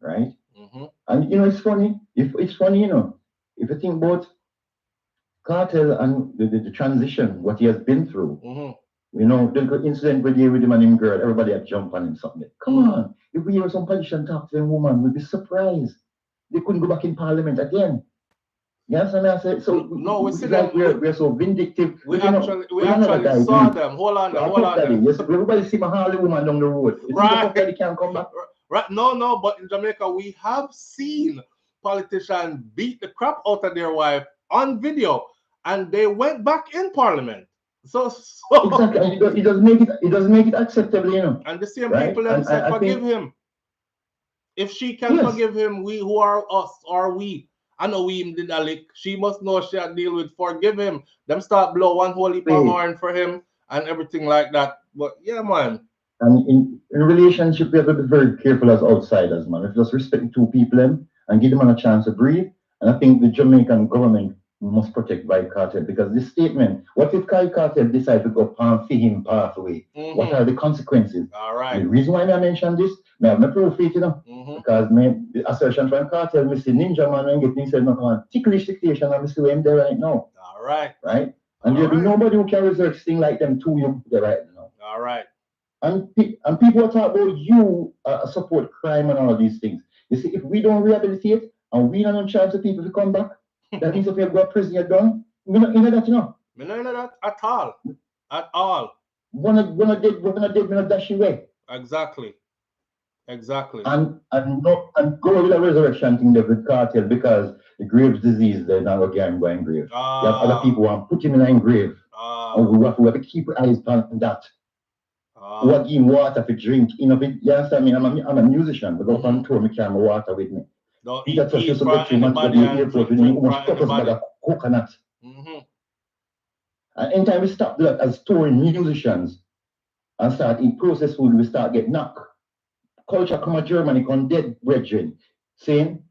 Right? And it's funny. It's funny, if you think about Kartel and the transition, what he has been through. The incident with him and him girl, everybody had jumped on him something. Come on. If we hear some politician talk to them woman, we'd be surprised. They couldn't go back in parliament again. You understand what I say? So we see them. We're so vindictive. We actually saw them. Hold on. Yes, everybody see my Harley woman down the road. Right. They can't come back. Right. No, but in Jamaica we have seen politicians beat the crap out of their wife on video, and they went back in parliament. So exactly, it does make it acceptable, And the same people them said forgive him. If she can forgive him, we who are us or we. I know we him did a lick. She must know she had deal with forgive him. Them start blow one holy horn for him and everything like that. But yeah, man. And in relationship, we have to be very careful as outsiders, man. We just respect two people and give them a chance to breathe. And I think the Jamaican government must protect Vybz Kartel because this statement, what if Vybz Kartel decides to go for him pathway? What are the consequences? All right. The reason why I mention this, I have no proof it, because the assertion from Kartel, Mr. Ninja Man, and getting said not one ticklish dictation, and Mr. Wayne there right now. All right. Right? And there'll be nobody who can research thing like them to you there right now. All right. And people talk about you support crime and all of these things. You see, if we don't rehabilitate and we don't chance of people to come back, that means if you go to prison, you're done. We're not into that, We're not into that at all. At all. We're not dead, we're not dash away. Exactly. And go with the resurrection thing there with Kartel because the Graves disease, they're now again going grave. You have other people who want to put him in a grave. And we have to keep our eyes on that. What give him water to drink. You understand me? I'm a musician. I go on tour, I carry my water with me. That's what you're supposed to do at the airport with almost focus bag of coconut. And anytime we stop that as touring musicians and start eat processed food, we start get knocked. Culture come to Germany, come dead brethren. Saying,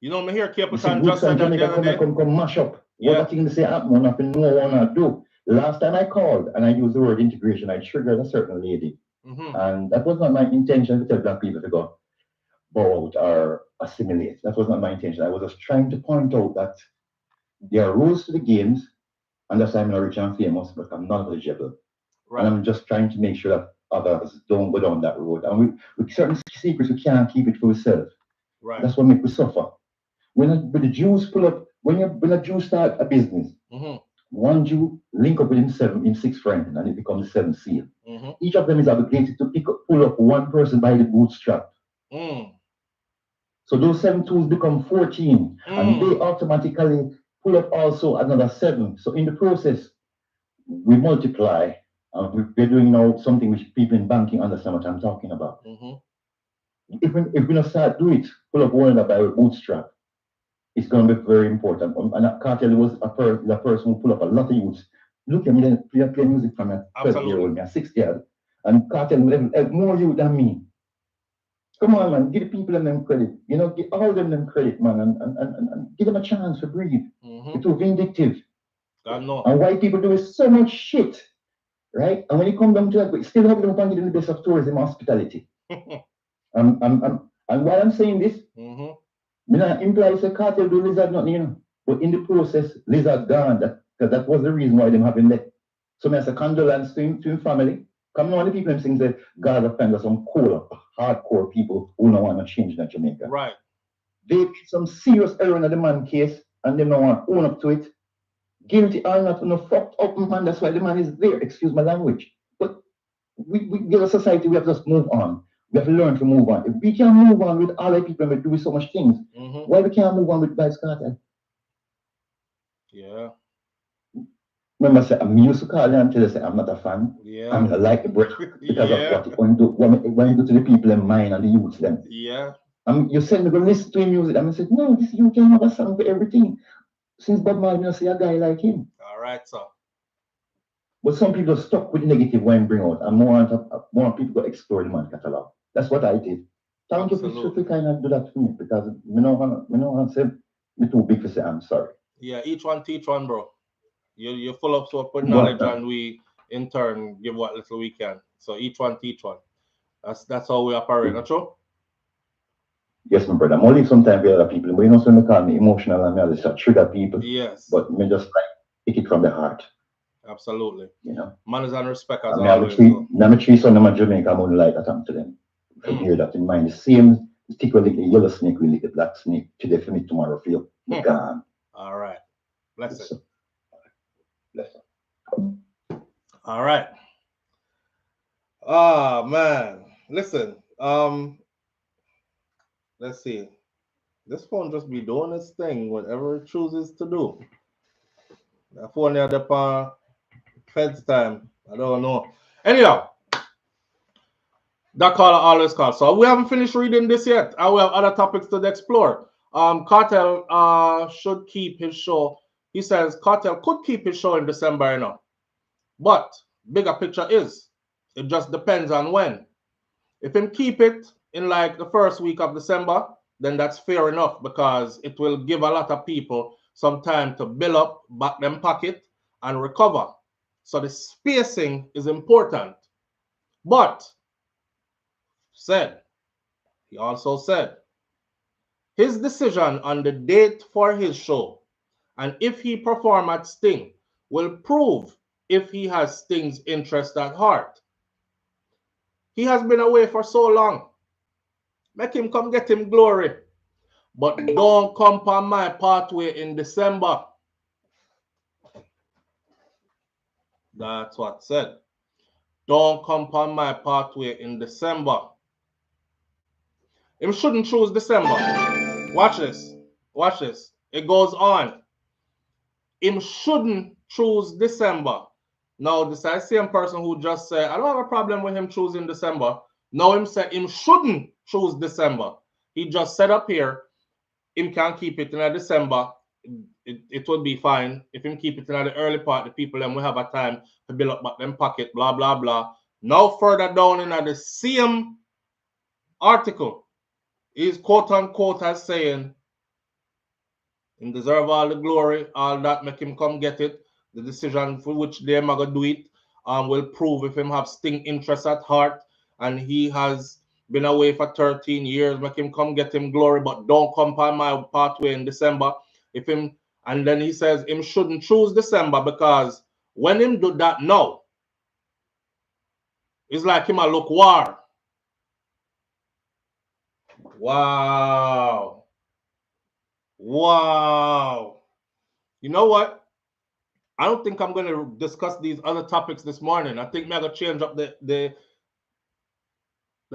me here, Capleton just said that the other day. Come mash up. What thing they say happen, nothing no one to do. The last time I called and I used the word integration, I triggered a certain lady. And that was not my intention to tell black people to go bow out or assimilate. That was not my intention. I was just trying to point out that there are rules to the games, and that's why I'm not rich and famous, but I'm not eligible. Right. And I'm just trying to make sure that others don't go down that road. And with certain secrets, we can't keep it for ourselves. Right. That's what makes us suffer. When the Jews pull up, when a Jew start a business, one Jew link up with his 6 friends, and it becomes the 7th seal. Each of them is obligated to pull up one person by the bootstrap. So those 7 tools become 14, and they automatically pull up also another 7. So in the process, we multiply. We're doing now something which people in banking understand what I'm talking about. If we don't start do it, pull up one another by a bootstrap, it's going to be very important. And Kartel was a person who pulled up a lot of youths. Look at me, play music from a 12-year-old, me a 6-year-old. And Kartel will have more youth than me. Come on, man, give the people them credit. Give all them credit, man, and give them a chance to breathe. It's too vindictive. God no. And white people do so much shit, right? And when you come down to that, we still have them in the best of tourism hospitality. And while I'm saying this, me not implies a cartel do Lizard nothing, you know. But in the process, Lizard gone. That was the reason why them having left. So me as a condolence to him family. Come on, the people them saying that God have found some cool, hardcore people who don't want to change in Jamaica. Right. They did some serious error in the man case and they don't want to own up to it. Guilty or not, no fucked up man. That's why the man is there. Excuse my language. But we give a society, we have to just move on. We have to learn to move on. If we can move on with all the people and we do so much things, why we can't move on with Vybz Kartel? Yeah. Remember, I said, I'm used to calling and tell you, I'm not a fan. Yeah. I'm not like the break because of when you do to the people in mind and the youth them. Yeah. You said me go listen to him music. And I said, no, this you can have a song for everything. Since Bob Marley, I see a guy like him. All right, sir. But some people are stuck with negative when bring out, and more people go explore the man catalog. That's what I did. Thank you for kind of do that for me because me know how to say me too big to say I'm sorry. Yeah, each one teach one, bro. You're full of so much knowledge, and we in turn give what little we can. So each one teach one. That's how we operate, not true? Yes, my brother. I'm only sometimes with other people, but you know, so they call me emotional and I just trigger people. Yes. But me just like take it from the heart. Absolutely. You know. Manners and respect as always. I'm three son of Jamaica, I'm only like that to them. Bear that in mind. The same stick will lick the yellow snake, will lick the black snake. Today for me, tomorrow for you. Gone. All right. Bless it. Bless it. All right. Ah, man. Listen. Let's see. This phone just be doing its thing, whatever it chooses to do. That phone here, the Fed's time. I don't know. Anyhow, that caller always calls. So we haven't finished reading this yet. And we have other topics to explore. Kartel should keep his show. He says Kartel could keep his show in December, you know. But bigger picture is, it just depends on when. If him keep it in like the first week of December, then that's fair enough because it will give a lot of people some time to build up back them pocket and recover. So the spacing is important. But he also said, his decision on the date for his show and if he perform at Sting will prove if he has Sting's interest at heart. He has been away for so long. Make him come get him glory. But don't come on my pathway in December. That's what said. Don't come on my pathway in December. Him shouldn't choose December. Watch this. Watch this. It goes on. Him shouldn't choose December. Now, this is the same person who just said, I don't have a problem with him choosing December. Now him said him shouldn't choose December. He just said up here, him can keep it in December. It will be fine. If him keep it in the early part, the people then will have a time to build up back them pocket, blah, blah, blah. Now further down in the same article, he's quote unquote as saying, him deserve all the glory, all that, make him come get it. The decision for which they are going to do it will prove if him have Sting interest at heart and he has been away for 13 years, make him come get him glory, but don't come on my pathway in December. If him, and then he says him shouldn't choose December because when him do that now, it's like him a look war. Wow. Wow. You know what? I don't think I'm going to discuss these other topics this morning. I think I'm going to change up the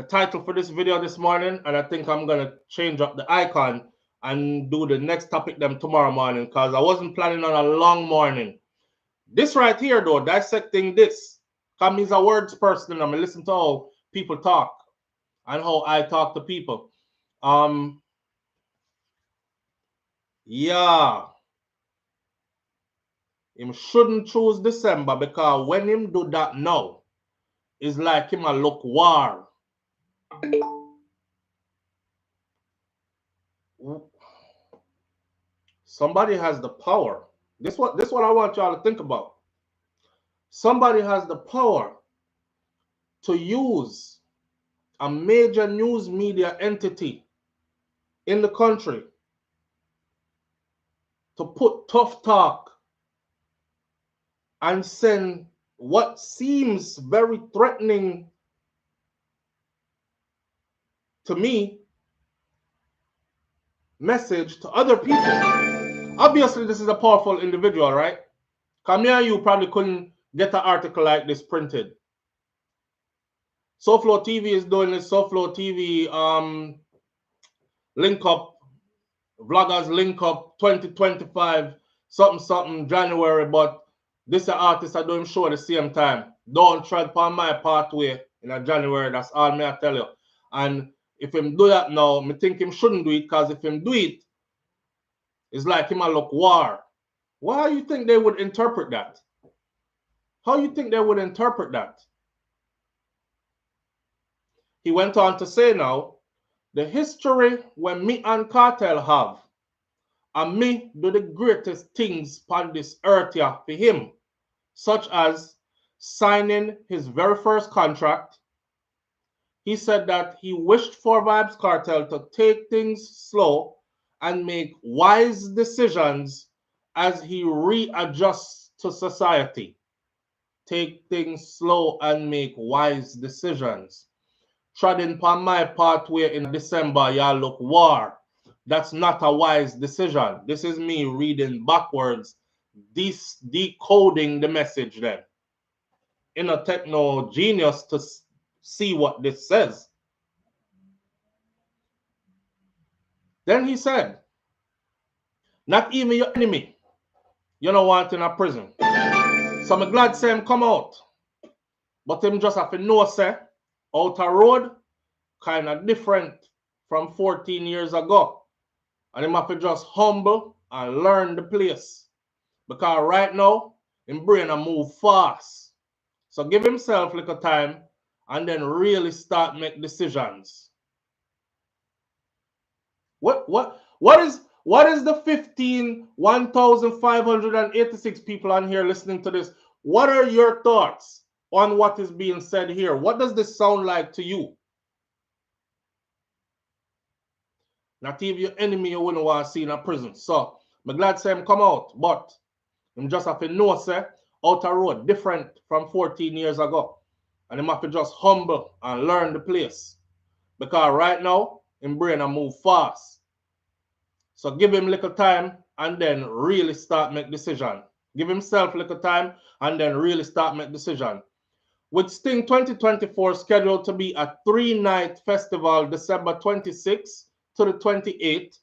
title for this video this morning, and I think I'm going to change up the icon and do the next topic them tomorrow morning because I wasn't planning on a long morning. This right here, though, dissecting this, because I'm a words person and I'm going to listen to how people talk and how I talk to people. Yeah. Him shouldn't choose December because when him do that now, it's like him a look war. Somebody has the power This what I want y'all to think about. Somebody has the power to use a major news media entity in the country to put tough talk and send what seems very threatening to me message to other people. Obviously, this is a powerful individual, right? Come here, you probably couldn't get an article like this printed. SouFLoTV is doing this SouFLoTV link up, vloggers link up 2025 something January, but this artist I don't show at the same time. Don't tread upon my pathway in a January. That's all me I tell you. And if him do that now, me think him shouldn't do it, because if him do it, it's like him a look war. Why you think they would interpret that? How you think they would interpret that? He went on to say now, the history when me and Kartel have, and me do the greatest things on this earth here for him, such as signing his very first contract. He said that he wished for Vybz Kartel to take things slow and make wise decisions as he readjusts to society. Take things slow and make wise decisions. Treading upon my pathway in December, y'all look war. That's not a wise decision. This is me reading backwards, decoding the message then. In a techno genius to see what this says. Then he said, not even your enemy, you don't want in a prison. So I'm glad say him come out. But him just have to know, say, outer road kind of different from 14 years ago. And him have to just humble and learn the place. Because right now, him brain a move fast. So give himself a little time and then really start make decisions. What is the 1,586 people on here listening to this? What are your thoughts on what is being said here? What does this sound like to you? Not even your enemy you wouldn't want to see in a prison. So I'm glad to say him come out, but him just have to know, say, outer road different from 14 years ago. And him have to just humble and learn the place. Because right now, him brain a move fast. So give him little time and then really start make decision. Give himself little time and then really start make decision. With Sting 2024 scheduled to be a 3-night festival, December 26th to the 28th,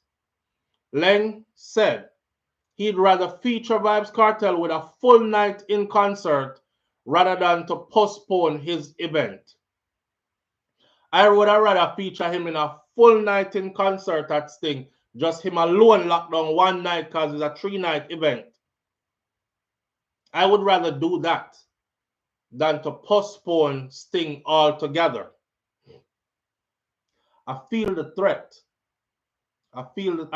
Laing said he'd rather feature Vybz Kartel with a full night in concert rather than to postpone his event. I would have rather feature him in a full night in concert at Sting, just him alone locked down one night because it's a 3-night event. I would rather do that than to postpone Sting altogether. I feel the threat. I feel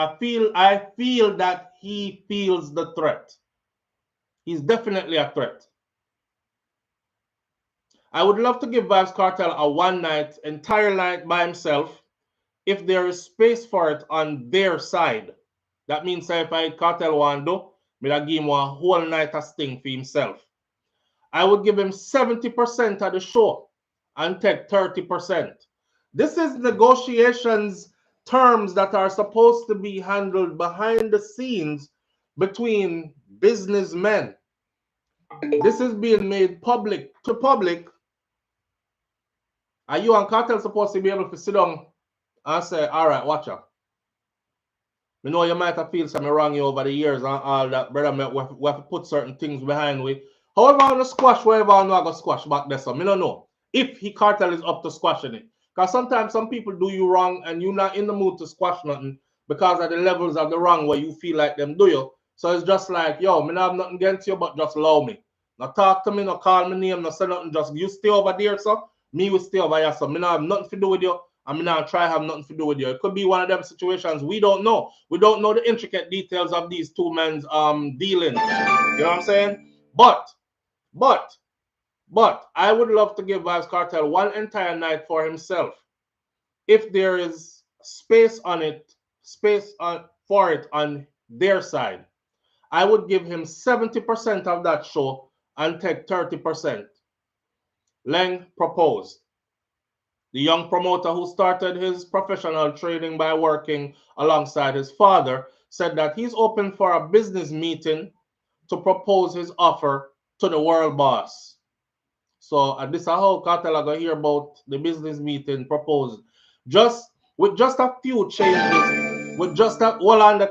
that he feels the threat. He's definitely a threat. I would love to give Vybz Kartel a one-night, entire night by himself if there is space for it on their side. That means that if I Kartel want to do, I'll give him a whole night of Sting for himself. I would give him 70% of the show and take 30%. This is negotiations terms that are supposed to be handled behind the scenes between businessmen. This is being made public to public. Are you and Kartel supposed to be able to sit down and say, all right, watch out. I know you might have feel something wrong you over the years and all that, brother. We have to put certain things behind we. However, I'm going to squash wherever I'm going to squash back there. So I don't know if Kartel is up to squashing it. Because sometimes some people do you wrong and you're not in the mood to squash nothing because of the levels of the wrong where you feel like them do you. So it's just like, yo, me not have nothing against you, but just allow me. Now talk to me, no call me name, no say nothing, just you stay over there, so me will stay over here. So me not have nothing to do with you I mean, I'll try have nothing to do with you. It could be one of them situations we don't know. We don't know the intricate details of these two men's dealings. You know what I'm saying? But I would love to give Vybz Kartel one entire night for himself. If there is space for it on their side, I would give him 70% of that show and take 30%. Laing proposed. The young promoter who started his professional trading by working alongside his father said that he's open for a business meeting to propose his offer to the world boss. So this is how Kartel are going to hear about the business meeting proposed. With just a few changes, with just a hold on the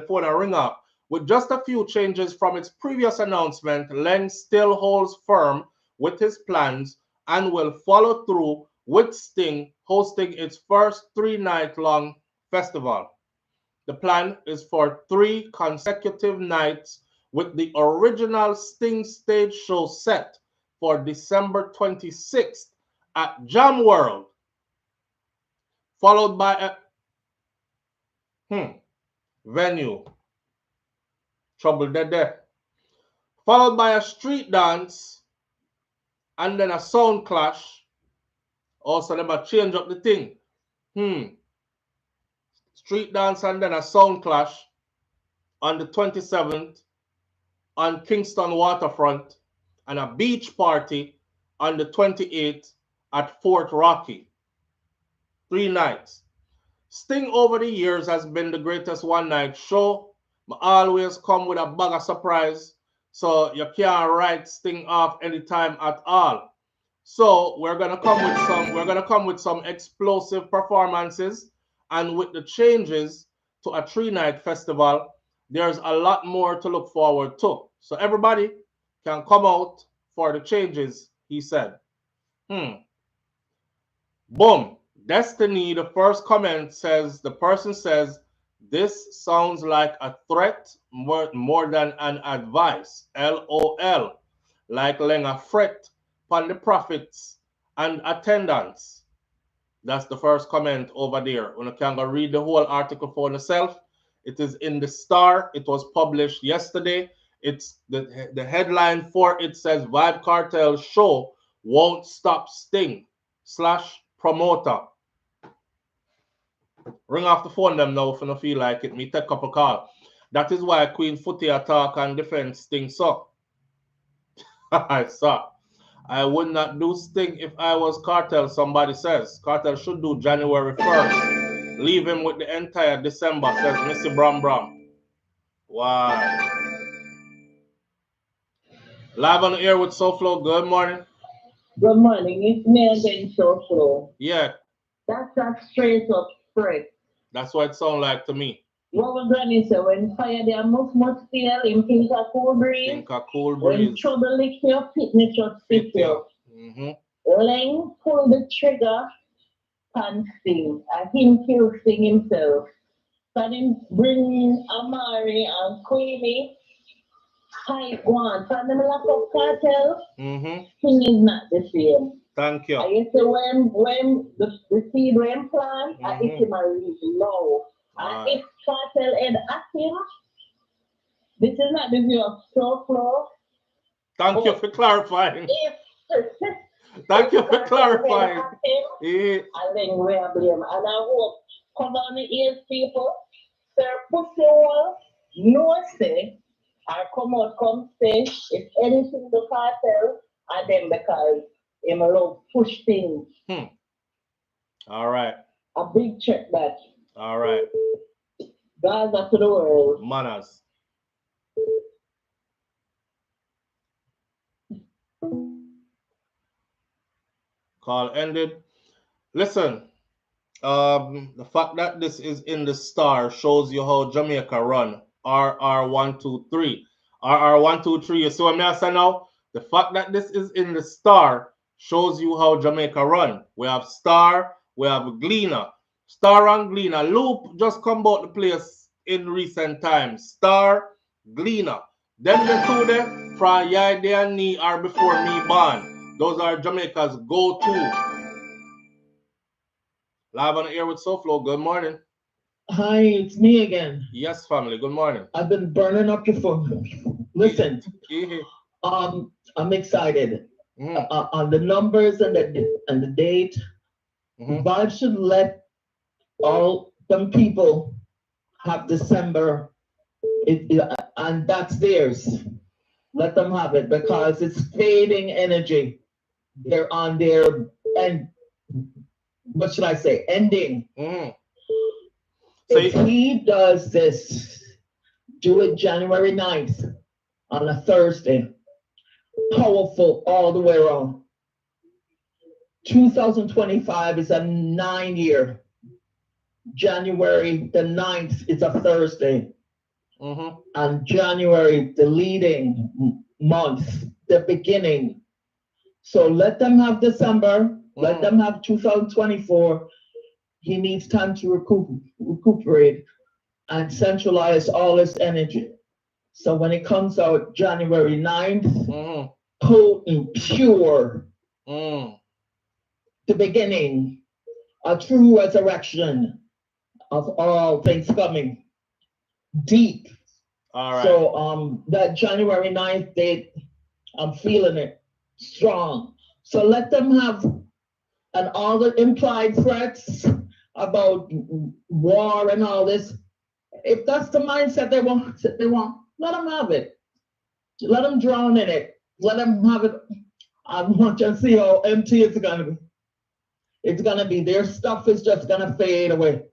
phone and ring up. With just a few changes from its previous announcement, Laing still holds firm with his plans and will follow through with Sting hosting its first 3-night-long festival. The plan is for 3 consecutive nights with the original Sting stage show set for December 26th at Jam World, followed by a venue. Trouble there. Followed by a street dance and then a sound clash. Also, they might change up the thing. Street dance and then a sound clash on the 27th on Kingston Waterfront and a beach party on the 28th at Fort Rocky. 3 nights. Sting over the years has been the greatest one-night show. I always come with a bag of surprise, so you can't write Sting off anytime at all. So we're gonna come with some explosive performances, and with the changes to a 3-night festival, there's a lot more to look forward to. So everybody can come out for the changes, he said. Boom. Destiny, the first comment says, the person says, this sounds like a threat more than an advice. LOL. Like Laing a fret upon the profits and attendance. That's the first comment over there. You can go read the whole article for yourself. It is in the Star. It was published yesterday. It's the headline for it says Vybz Kartel show won't stop Sting / promoter. Ring off the phone them now if you don't feel like it. Me take up a call. That is why Queen Footy attack and defense Sting so. I saw. I would not do Sting if I was Kartel, somebody says. Kartel should do January 1st. Leave him with the entire December, says Missy Bram Bram. Wow. Live on the air with SouFLo. Good morning. Good morning. It's me again, SouFLo. Yeah. That's a straight up threat. That's what it sounds like to me. What we're going to say, when fire there must feel, in think a cool breeze. Think a cool breeze. When trouble lick your fitness just fit you. Laing pull the trigger and Sting. And him kill Sting himself. So him bring in Amari and Queenie. Hype one. So them lack of Kartel. Sting is not the same. Thank you. I used to when the seed when plant, I hit him a really low. And if Kartel and him, this is not the view of SouFLo. Thank you for clarifying. Thank you for clarifying. And then we are blame. And I hope come on the ears people, sir, push your wall, no say, or come out, come say, if anything the Kartel, and then because him love push things. All right. A big check that. All right. Gaza to the world. Manners. Call ended. Listen, the fact that this is in the Star shows you how Jamaica run. RR123. RR123. You see what I say now? The fact that this is in the Star shows you how Jamaica run. We have Star, we have Gleaner. Star and Gleaner. Loop just come about the place in recent times. Star, Gleaner. Then the two there, from Yai and Knee are before me born. Those are Jamaica's go-to. Live on the air with SouFLo. Good morning. Hi, it's me again. Yes, family. Good morning. I've been burning up your phone. Listen, I'm excited on the numbers and the date. Vybz should let all them people have December, and that's theirs. Let them have it because it's fading energy. They're on their end. What should I say? Ending. If he does this, do it January 9th on a Thursday. Powerful all the way around. 2025 is a 9-year. January the 9th is a Thursday. And January, the leading month, the beginning. So let them have December. Let them have 2024. He needs time to recuperate and centralize all his energy. So when it comes out January 9th, potent, pure, the beginning, a true resurrection of all things coming, deep. All right. So that January 9th date, I'm feeling it strong. So let them have, and all the implied threats about war and all this, if that's the mindset they want, let them have it. Let them drown in it. Let them have it. I want you to see how empty it's gonna be. It's gonna be, their stuff is just gonna fade away.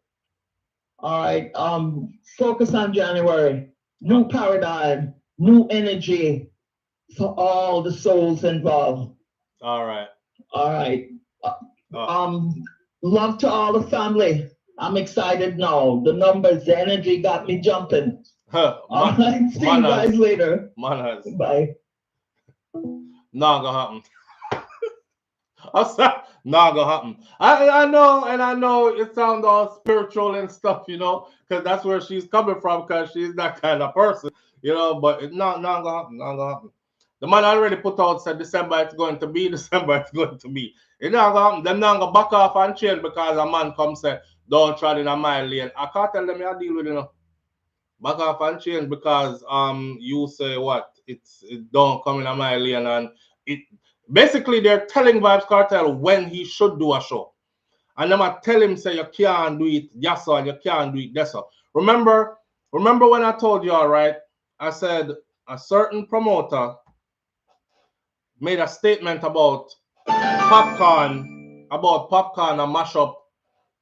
All right, focus on January. New paradigm, new energy for all the souls involved. All right. All right. Love to all the family. I'm excited now. The numbers, the energy got me jumping. All right, see you guys later. Bye. Not gonna happen. I'm sorry. Not gonna happen. I know, and I know it sounds all spiritual and stuff, you know, because that's where she's coming from, because she's that kind of person, you know, but it's not gonna happen. Not gonna happen. The man already put out, said December it's going to be, December it's going to be. It's not gonna happen. Them not gonna back off and change because a man comes say, don't try in a mile lane. I can't tell them I deal with it, you know. Back off and change because you say what? It don't come in a mile lane, and it basically they're telling Vybz Kartel when he should do a show. And I'm gonna tell him say you can't do it, yes sir, and you can't do it, yes sir. Remember when I told you, all right, I said a certain promoter made a statement about popcorn and mash up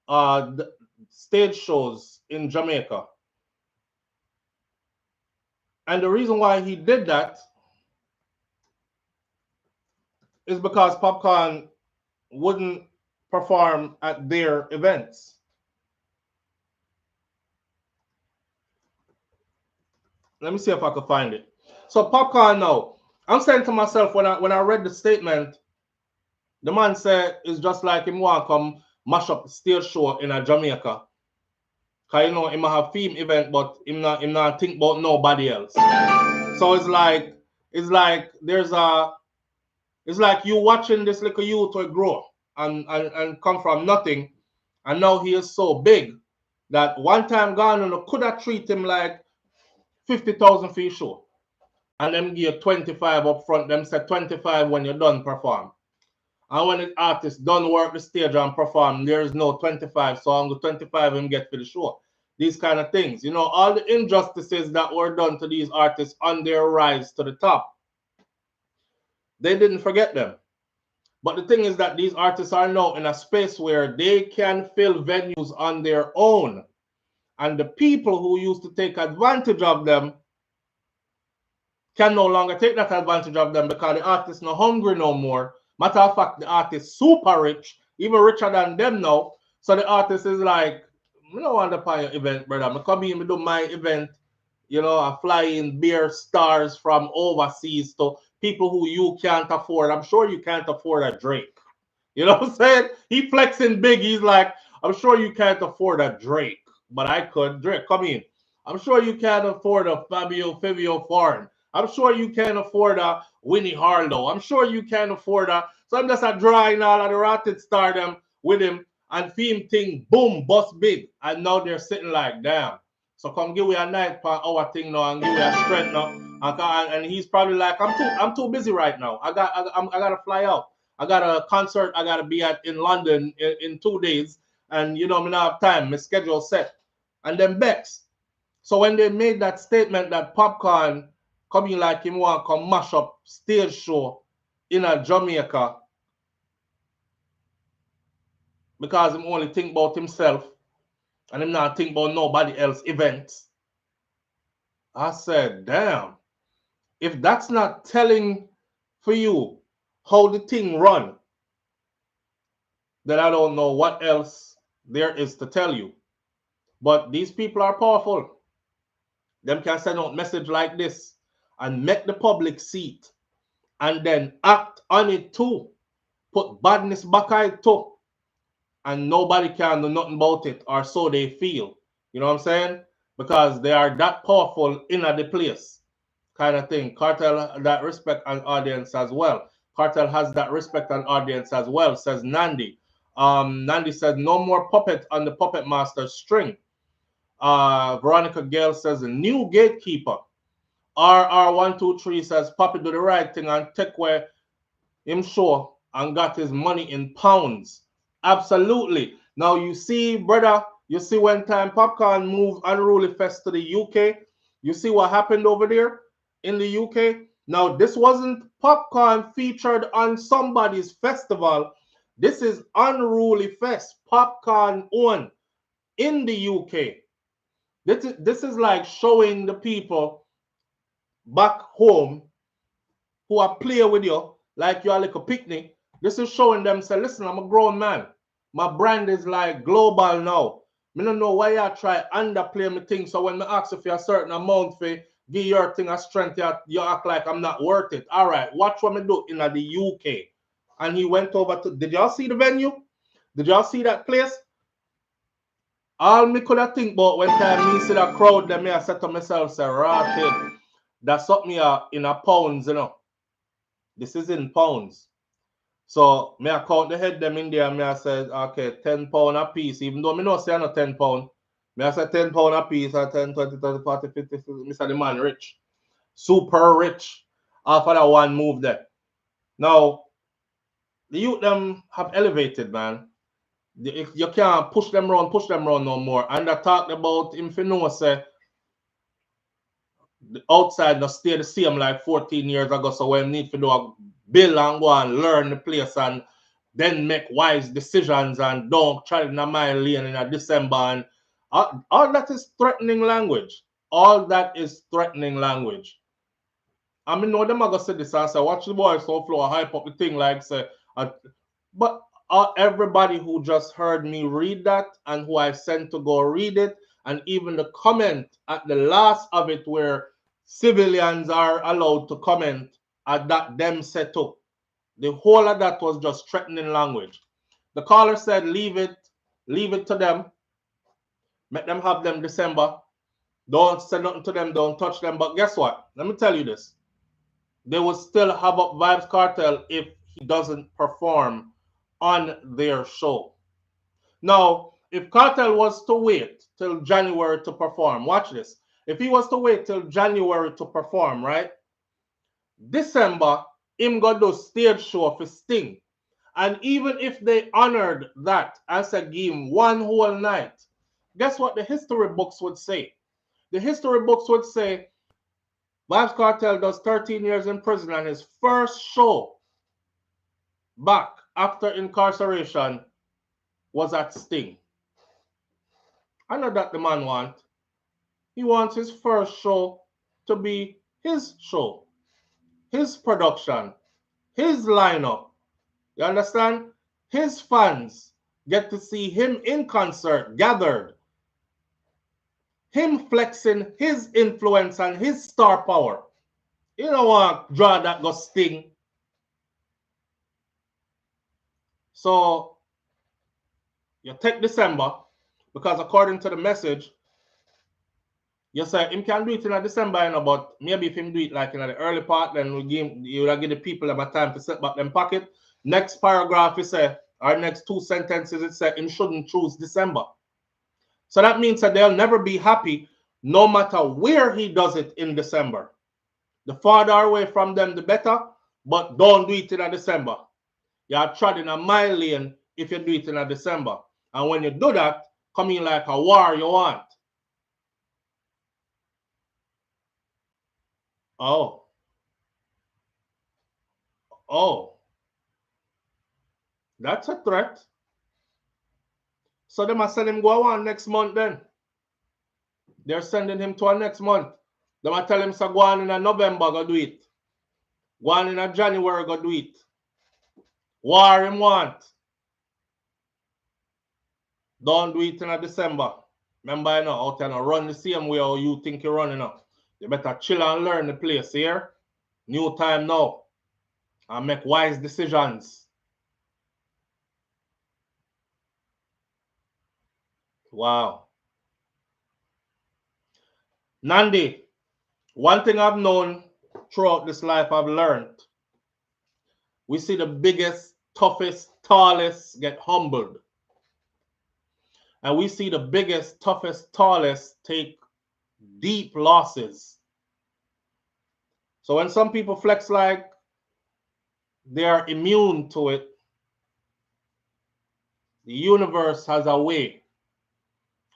the stage shows in Jamaica. And the reason why he did that is because Popcorn wouldn't perform at their events. Let me see if I can find it. So Popcorn now, I'm saying to myself when I read the statement, the man said it's just like him want to come mash up the stage show in a Jamaica. Cause you know him have theme event, but him not think about nobody else. So it's like you watching this little youth grow and come from nothing, and now he is so big that one time Ghana could have treated him like 50,000 for your show, and them give you 25 up front. Them say 25 when you're done perform, and when the artist done work the stage and perform, there is no 25. So on the 25 him get for the show. These kind of things, you know, all the injustices that were done to these artists on their rise to the top. They didn't forget them. But the thing is that these artists are now in a space where they can fill venues on their own. And the people who used to take advantage of them can no longer take that advantage of them because the artists not hungry no more. Matter of fact, the artist super rich, even richer than them now. So the artist is like, I don't want to pay your event, brother. I come in, I do my event. You know, I fly in beer stars from overseas to people who you can't afford. I'm sure you can't afford a Drake. You know what I'm saying? He flexing big. He's like, I'm sure you can't afford a Drake, but I could. Drake, come in. I'm sure you can't afford a Fabio Foreign. I'm sure you can't afford a Winnie Harlow. I'm sure you can't afford a. So I'm just drawing all of the rotted stardom with him. and film thing, boom, bust big. And now they're sitting like, damn. So come give me a night for our thing now and give me a strength now. And he's probably like, I'm too busy right now. I gotta fly out. I got a concert I gotta be at in London in 2 days. And you know, me not have time, my schedule set. And then Bex. So when they made that statement that Popcorn coming like him want to come mash up stage show in a Jamaica because him only think about himself and him not think about nobody else events. I said, damn, if that's not telling for you how the thing run, then I don't know what else there is to tell you. But these people are powerful. Them can send out message like this and make the public see it and then act on it too. Put badness back on it too. And nobody can do nothing about it, or so they feel. You know what I'm saying? Because they are that powerful in the place, kind of thing. Kartel that respect and audience as well. Kartel has that respect and audience as well, says Nandi. Nandi said, no more puppet on the Puppet Master string. Veronica Gale says, new gatekeeper. RR123 says, Puppet do the right thing and take away him show and got his money in pounds. Absolutely. Now you see, brother, you see when time Popcorn moved Unruly Fest to the UK, you see what happened over there in the UK? Now this wasn't Popcorn featured on somebody's festival. This is Unruly Fest, Popcorn owned in the UK. This is like showing the people back home who are playing with you like you're like a picnic. This is showing them, say, listen, I'm a grown man. My brand is like global now. I don't know why you try underplay my thing. So when I ask if you're a certain amount for give your thing a strength, you act like I'm not worth it. All right, watch what I do in the UK. And he went over to, did y'all see the venue? Did y'all see that place? All me could have think about when time me see that crowd, then me I said to myself, say, right, that's up me in a pounds, you know. This is in pounds. So me I count the head them in there, me I said, okay, £10 a piece, even though me no say no £10. Me I said £10 a piece, or 10, 20, 30, 40, 50, 50. Me say the man rich. Super rich. After that one move there. Now, the youth them have elevated, man. You can't push them around no more. And I talked about him for no say the outside not stay the same like 14 years ago. So we need to do a bill and go and learn the place and then make wise decisions and don't try in a mile lane in a December. And all that is threatening language. All that is threatening language. I mean, no, them are going to say this and say, watch the boys SouFLo hype up the thing like say, but everybody who just heard me read that and who I sent to go read it, and even the comment at the last of it where civilians are allowed to comment at that them set up. The whole of that was just threatening language. The caller said, leave it to them. Make them have them December. Don't say nothing to them, don't touch them. But guess what? Let me tell you this. They will still have up Vybz Kartel if he doesn't perform on their show. Now, if Kartel was to wait till January to perform, watch this. If he was to wait till January to perform, right? December, him got those stage show for Sting. And even if they honored that and said give him one whole night, guess what the history books would say? The history books would say Vybz Kartel does 13 years in prison and his first show back after incarceration was at Sting. I know that the man wants. He wants his first show to be his show, his production, his lineup. You understand? His fans get to see him in concert, gathered. Him flexing his influence and his star power. You don't want to draw that go Sting. So, you take December, because according to the message, you say him can do it in December, you know, but maybe if him do it like in the early part, then you will give the people a time to set back them pocket. Next paragraph, you say, Our next 2 sentences, it said, "Him shouldn't choose December." So that means that they'll never be happy no matter where he does it in December. The farther away from them, the better, but don't do it in a December. You're treading a mile lane if you do it in a December. And when you do that, come in like a war you want. Oh. Oh. That's a threat. So they must send him go on next month then. They're sending him to a next month. They must tell him, so go on in a November, go do it. Go on in a January, go do it. War him want. Don't do it in a December. Remember, you know, out there, run the same way how you think you're running up. You better chill and learn the place here. New time now. And make wise decisions. Wow. Nandi, one thing I've known throughout this life, I've learned. We see the biggest, toughest, tallest get humbled. And we see the biggest, toughest, tallest take deep losses. So when some people flex like they are immune to it, the universe has a way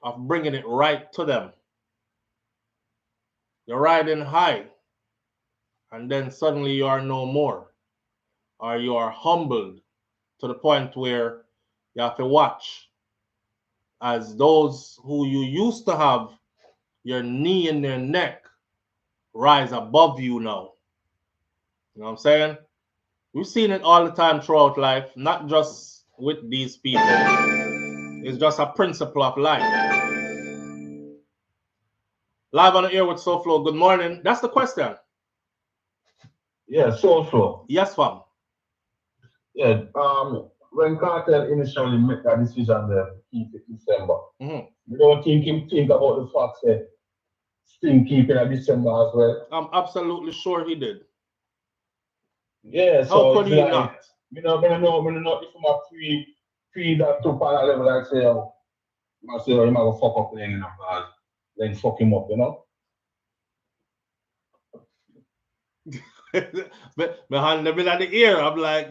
of bringing it right to them. You're riding high, and then suddenly you are no more. Or you are humbled to the point where you have to watch as those who you used to have your knee in their neck rise above you now. You know what I'm saying? We've seen it all the time throughout life, not just with these people. It's just a principle of life. Live on the air with SouFlo. Good morning. That's the question. Yeah, SouFlo. Yes, fam. Yeah, when Cartel initially made that decision to keep it December, you don't think him think about the fact that Sting keeping it December as well? I'm absolutely sure he did. Yeah, so how could he like, not? I don't know if I'm a free that to pan level, like say, I say, I'm gonna fuck up Laing enough, then fuck him up, you know? Behind the middle of the ear, I'm like,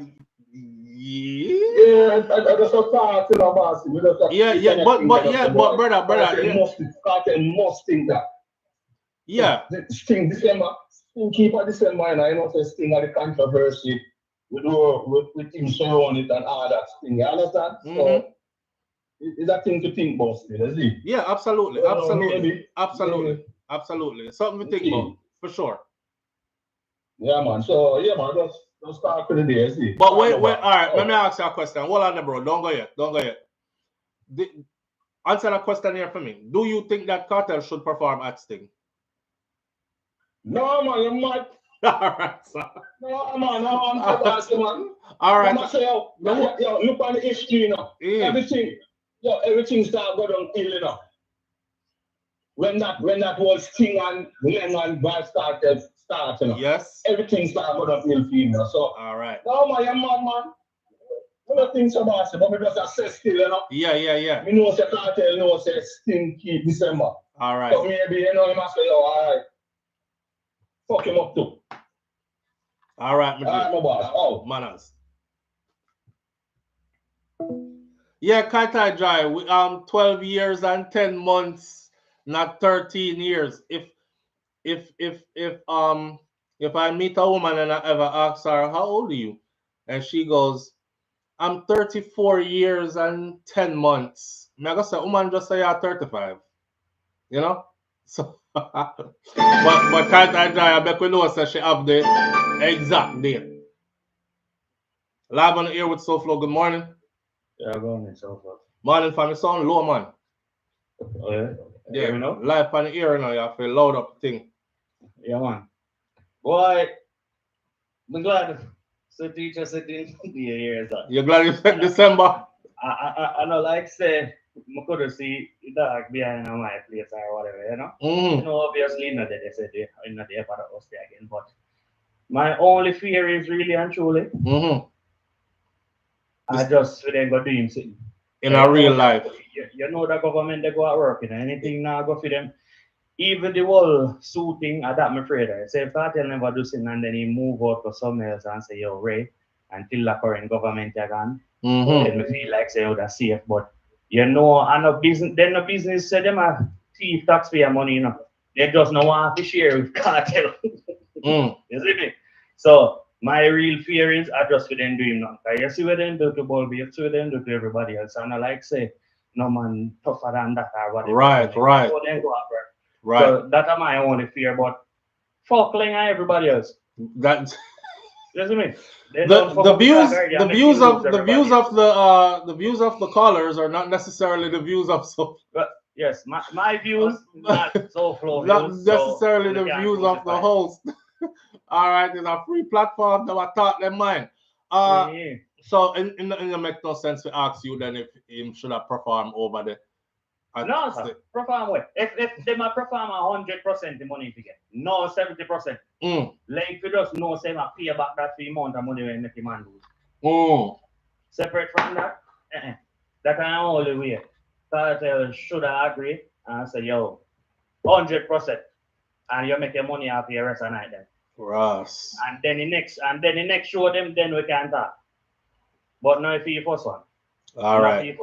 yeah, I just thought, you know, boss. Yeah, but brother, Cartel must think that. Yeah. Sting December, Sting keep at December, and I know say Sting at the controversy with him surrounding it and all that Sting. You understand? So it's a thing to think about still, is it? Yeah, absolutely. Absolutely. Something to think about, for sure. Yeah, man. So, yeah, man, just start with the day, is it? But wait, all right, let me ask you a question. Hold on there, bro. Don't go yet. Answer that question here for me. Do you think that Cartel should perform at Sting? No, man, you're mad. All right, sir. No, man, I'm asking, man. All right. Look on the history, you know. Yeah. Everything start going downhill, you know. When that was Sting and Laing and Vybz started, you know. Yes. Everything started going downhill for him, you know. So, all right. No, man, you're mad, man. I don't think so, boss, but we just assess still, you know. Yeah. We know say Cartel, know say Sting keep December. All right. So maybe, you know, he must say, yo, all right. Fuck him up too. All right, my boss. Oh, manners. Yeah, Cartel Jai, 12 years and 10 months, not 13 years. If I meet a woman and I ever ask her, how old are you? And she goes, I'm 34 years and 10 months. I go say, woman just say you're 35. You know? So but Cartel Jai, I bet we know that she have the exact date. Live on the air with SouFlo. Good morning. Yeah, go on, SouFlo. Morning, family. Sound low, man. Oh, yeah? Yeah, you know? Live on the ear now. You have to load up the thing. Yeah, man. Boy, I'm glad the teacher said in the years. You're glad you said December? I know, like, say, I could see the dog behind my place or whatever, you know? You know, obviously, not that they said they're not there for the host again, but my only fear is really and truly. I just for them go do him something. In a real life. You know the government they go at work, you know, anything now go for them. Even the whole suiting, I that I'm afraid of. Say if Kartel never do something and then he move out to somewhere else and say, yo, Ray, until the current government again, then we feel like say, oh, that's safe. But you know, and no business, then the business say them are thief taxpayer money, you know. They just don't want to share with Kartel. You see me? So my real fear is I just for them doing nothing. You see what they do to Bulby, you see what they do to everybody else. And I like say, no man tougher than that or whatever. Right. So then go up, right. So that's my only fear, but fuck Laing and everybody else. That you see me? The views of the callers are not necessarily the views of yes, my views not SouFLo not views, necessarily so the views of the host. All right, it's a free platform that I thought them mine. So it makes no sense to ask you then if him should have performed over there. No, sir. Perform what? If they might perform 100% the money to get, no 70%. Like you just know say I pay back that 3 months of money when make the man lose. Separate from that, that I only way. Kartel should have agreed and say, yo, 100%, and you make your money off your rest of the night then. Ross. And then the next show them, then we can talk. But not if you first one. All right.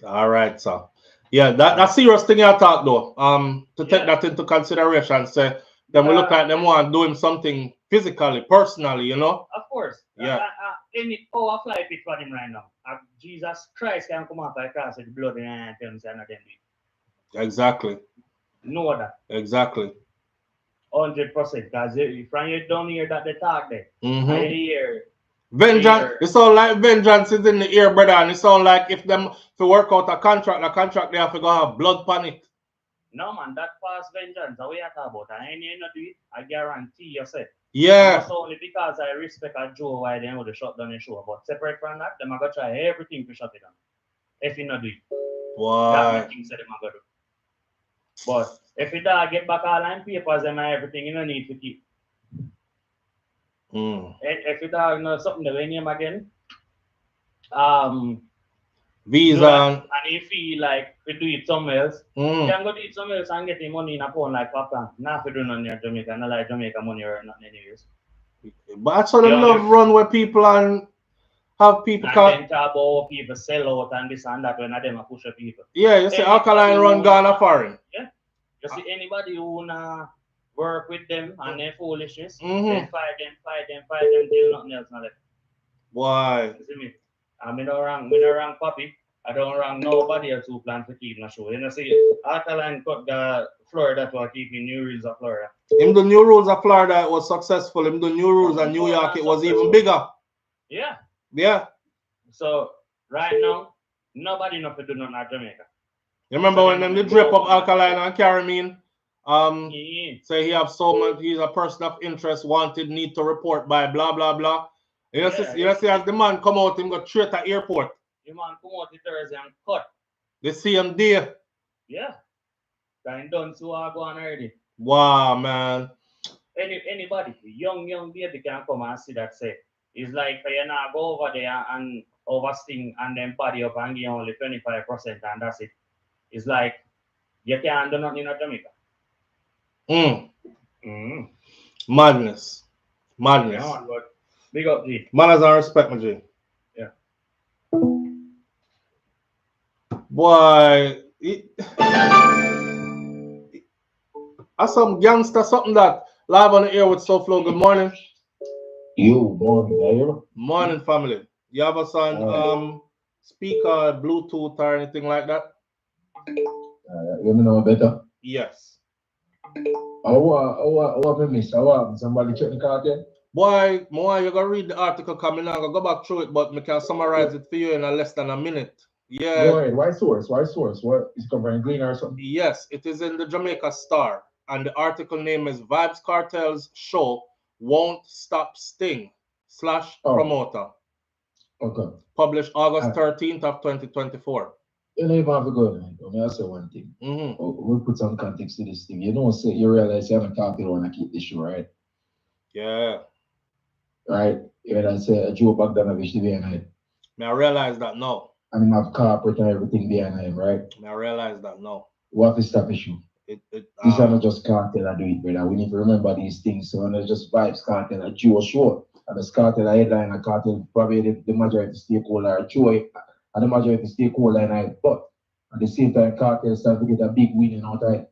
All right, so yeah, that's serious thing you talk though. To take that into consideration, say then we look at them want doing something physically, personally, you know. Of course. Yeah. Any power fly pit for him right now. Jesus Christ can come up like cross with blood and tell him say not them. Exactly. Know that. Exactly. 100%. Because if you don't hear that they talk there, I hear vengeance. It sounds like vengeance is in the air, brother, and it sounds like if them to work out a contract they have to go have blood panic. No man, that past vengeance, the way I talk about, I ain't not do it. I guarantee you say. Yeah. That's only because I respect a Joe why they would have shut down the show. But separate from that, them are gonna try everything to shut it down. If you not do it. Why? That's the thing that them are gonna do. But if you don't get back all line papers and everything, you don't need to keep. If you don't know something the way name again, Visa. And if you like to do it somewhere else, you can go do it somewhere else and get the money in a phone like Papa. Not to do nothing in Jamaica, not like Jamaica money or nothing anyways. But that's what I love run where people and have people and then talk about people sell out and this and that when them are push people. Yeah, you see Alkaline run Ghana foreign. Yeah. You see anybody who wanna work with them and their foolishness, they fight them till nothing else not left. Why? You see me? I'm in a wrong Papi. I don't wrong nobody else who plan to keep the show. You know, see, Alkaline cut the Florida to keeping New Rules of Florida. In the New Rules of Florida, it was successful. In the New Rules of New York, it was even bigger. Yeah. Yeah. So, right now, nobody knows to do nothing at Jamaica. You remember when them they drip up Alkaline and Caribbean? Say he have so much, he's a person of interest, wanted, need to report by blah, blah, blah. You see, as the man come out, him go straight to airport. The man come out the Thursday and cut. They see him there. Yeah. Kind done so I go on already. Wow, man. Anybody, young baby can come and see that say. It's like for you now go over there and oversting and then party up and give only 25% and that's it. It's like you can't do nothing in Jamaica. Madness. Yeah, but big up G. Manners and respect, my G. Yeah. Boy, that's some gangster something that live on the air with SouFLo. Good morning. Morning, morning, family. You have us on speaker, Bluetooth, or anything like that? Let me know better. Yes. Somebody check the Kartel? Boy, you gotta read the article coming out. I'll go back through it, but I can summarize it for you in less than a minute. Yeah. Go ahead. Why source? What is covering Green or something? Yes, it is in the Jamaica Star, and the article name is Vybz Kartel's show Won't Stop Sting / promoter. Okay. Published August 13th of 2024. You know, you have to go. Let me say one thing. We'll put some context to this thing. You don't say you realize you haven't talked to want to keep this show, right? Yeah. Right. You know, I say Joe Bogdanovich the behind. I realize that now. And him have corporate and everything behind him, right? I realize that now. What is stop issue? These are not just cartel that do it, brother. We need to remember these things. So when it's just Vybz Kartel and Joe sure. And the cartel headline and cartel probably the majority stakeholder are Joe and the majority stakeholder and I, but at the same time cartel start to get a big winning out of it.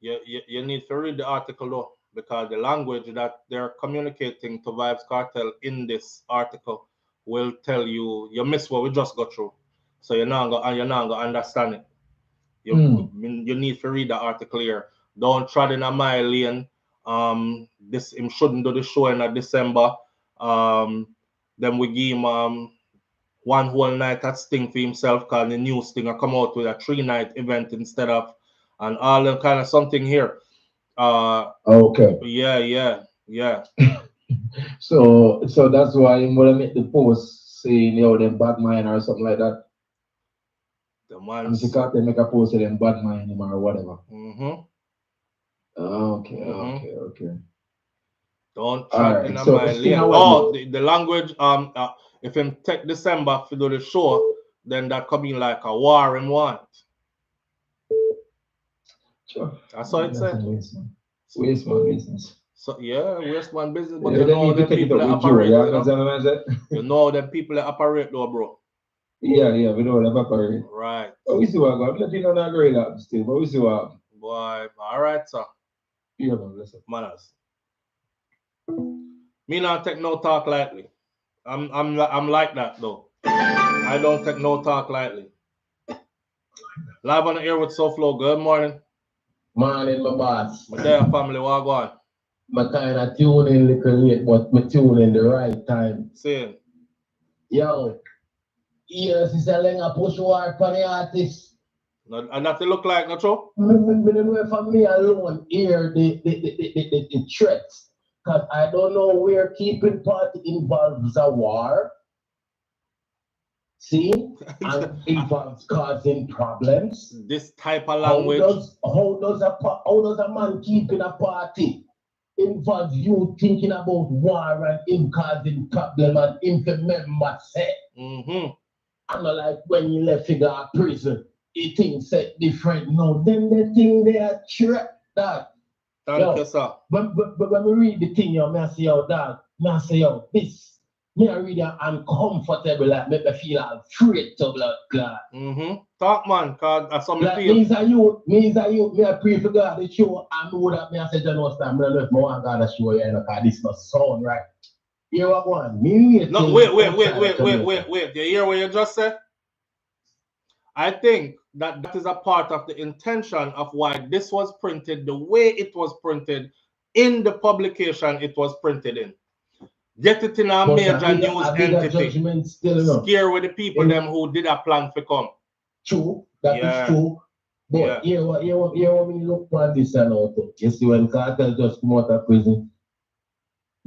You need to read the article though, because the language that they're communicating to Vybz Kartel in this article will tell you miss what we just got through. So you're not gonna understand it. You need to read the article here. Don't tread in a my lane. This him shouldn't do the show in December. Then we give him one whole night at Sting for himself, because the new Sting will come out with a 3-night event instead of, and all them kind of something here. Okay. Yeah. So that's why I'm gonna make the post saying them bad mind or something like that. The man. Mr. Cartel make a post of them bad mind him or whatever. Okay. Don't try in my lane. The language. If him take December to do the show, then that could be like a war in one. Sure. That's what it said. Waste man business. So yeah, waste man business. But yeah, you know them people that operate. You know them people that operate though, bro. Yeah, we know them operate. Right. But we see what I'm not being on a great app still, but we see what. Boy, all right, sir. Yeah, man, listen. Manners. Me not take no talk lightly. I'm like that though. I don't take no talk lightly. Live on the air with SouFLo. Good morning. Morning, my boss. My dear family, what go on? I kind of tune in a little late, but I tune in the right time. Same. Yo, yes, it's a Laing push war for the artist. No, and that look like, not true? I don't know if I'm me alone here, the threats. Because I don't know where keeping party involves a war. See? And involves causing problems. This type of language. How does a man keeping a party involves you thinking about war and him causing problem and him remember say? And like when you left figure out prison, it things set different. No, then the thing they are threat that. Thank you, sir. But when we read the thing, I say, this. Me I read it uncomfortable, like make me feel afraid to blood clot. Talk man, cause that's something like, me I pray for God the show, I know that me I say John was time, I don't know if I want God to show you, because this must sound right. Hear what one? No, wait. You hear what you just said? I think that is a part of the intention of why this was printed the way it was printed in the publication it was printed in. Get it in a major news entity. Scare with the people them who did a plan for come. True, that is true. But here what me look for this and out. You see when Kartel just come out of prison,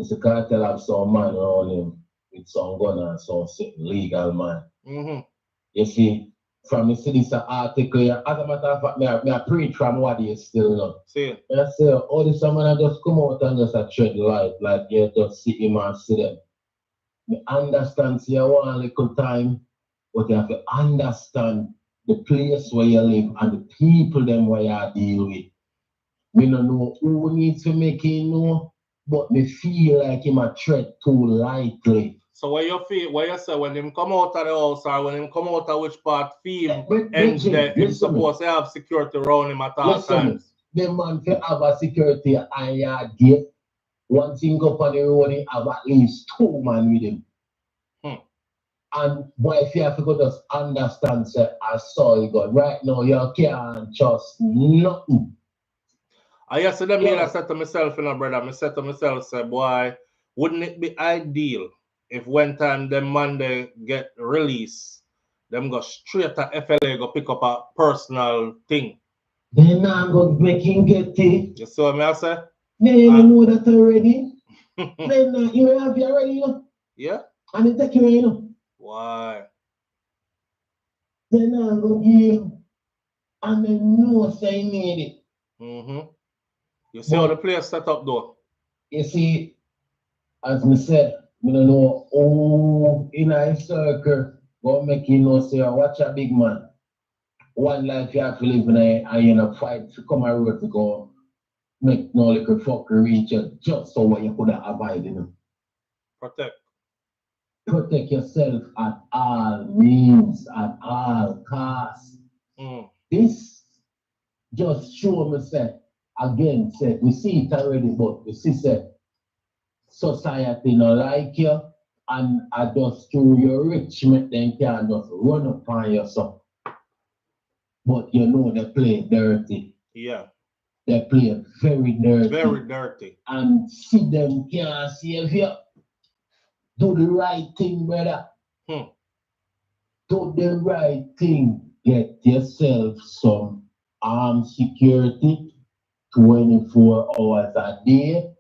Mr. Kartel have some man around him with some gun and some legal man. You see, from me see this article, as a matter of fact, me I preach from what he still know. See. I say, all this man just come out and just a tread light, like you just see him and see them. Me understand, see, I want a little time, but you have to understand the place where you live and the people them where you deal with. Me don't know who needs to make him know, but me feel like him a tread too lightly. So what you feel, what you say when him come out of the house or when him come out of which part feel and him supposed to have security around him at all times? The man can have a security and your gate. One thing go on the road, he have at least 2 men with him. And boy, if you have to go just understand, say, I saw you go. Right now, you can't trust nothing. I said to me, I said to myself, brother, I said to myself, say, boy, wouldn't it be ideal if one time them Monday get released, them go straight to FLA, go pick up a personal thing. Then I'm going to make him get it. You see what I say? Then you know that already. Then you have you already, you know? Yeah. And they take you, you know? Why? Then I'm going to give you. And they know say you need it. You see how the place set up though? You see, as I said, I don't know who in a circle go make you know say watch a big man. One life you have to live in and you know fight to come around to go make no little fucker reach you just so what you could have avoided, you know. Protect yourself at all means, at all costs. This just show me say again say we see it already, but we see say society no like you and I just through your rich make them can just run up on you so. But you know they play dirty. Yeah. They play very dirty. Very dirty. And see them can't save you. Do the right thing, brother. Do the right thing. Get yourself some armed security 24 hours a day,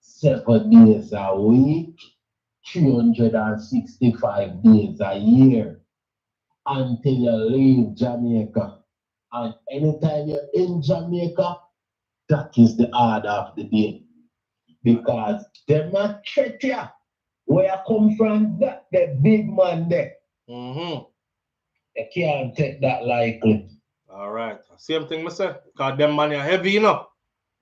7 days a week, 365 days a year until you leave Jamaica. And anytime you're in Jamaica, that is the order of the day. Because them a threat you. Where I come from, that the big man there. They can't take that lightly. All right. Same thing, Mr. Because them money are heavy, you know.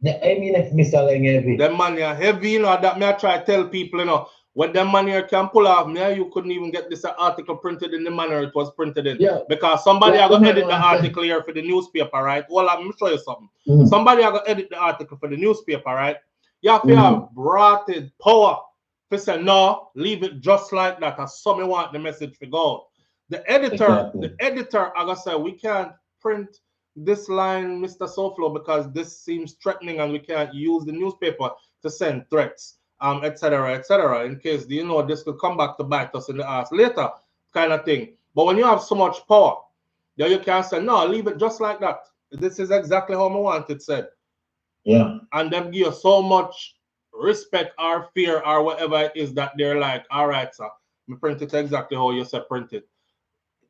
I mean, if Mr. Laing heavy. Them money are heavy, you know. That me I try to tell people, you know. When them money can pull off, me, you couldn't even get this article printed in the manner it was printed in. Yeah. Because somebody are going to edit the article here for the newspaper, right? Well, let me show you something. Somebody are going to edit the article for the newspaper, right? You have to have brought it power. If say no, leave it just like that. As some want the message to go. The editor, I gotta say, we can't print this line, Mr. SouFLo, because this seems threatening and we can't use the newspaper to send threats, etc., in case, you know, this could come back to bite us in the ass later, kind of thing. But when you have so much power, then you can say, no, leave it just like that. This is exactly how I want it said. Yeah. And them give you so much respect or fear or whatever it is that they're like, all right, sir, me print it exactly how you said print it.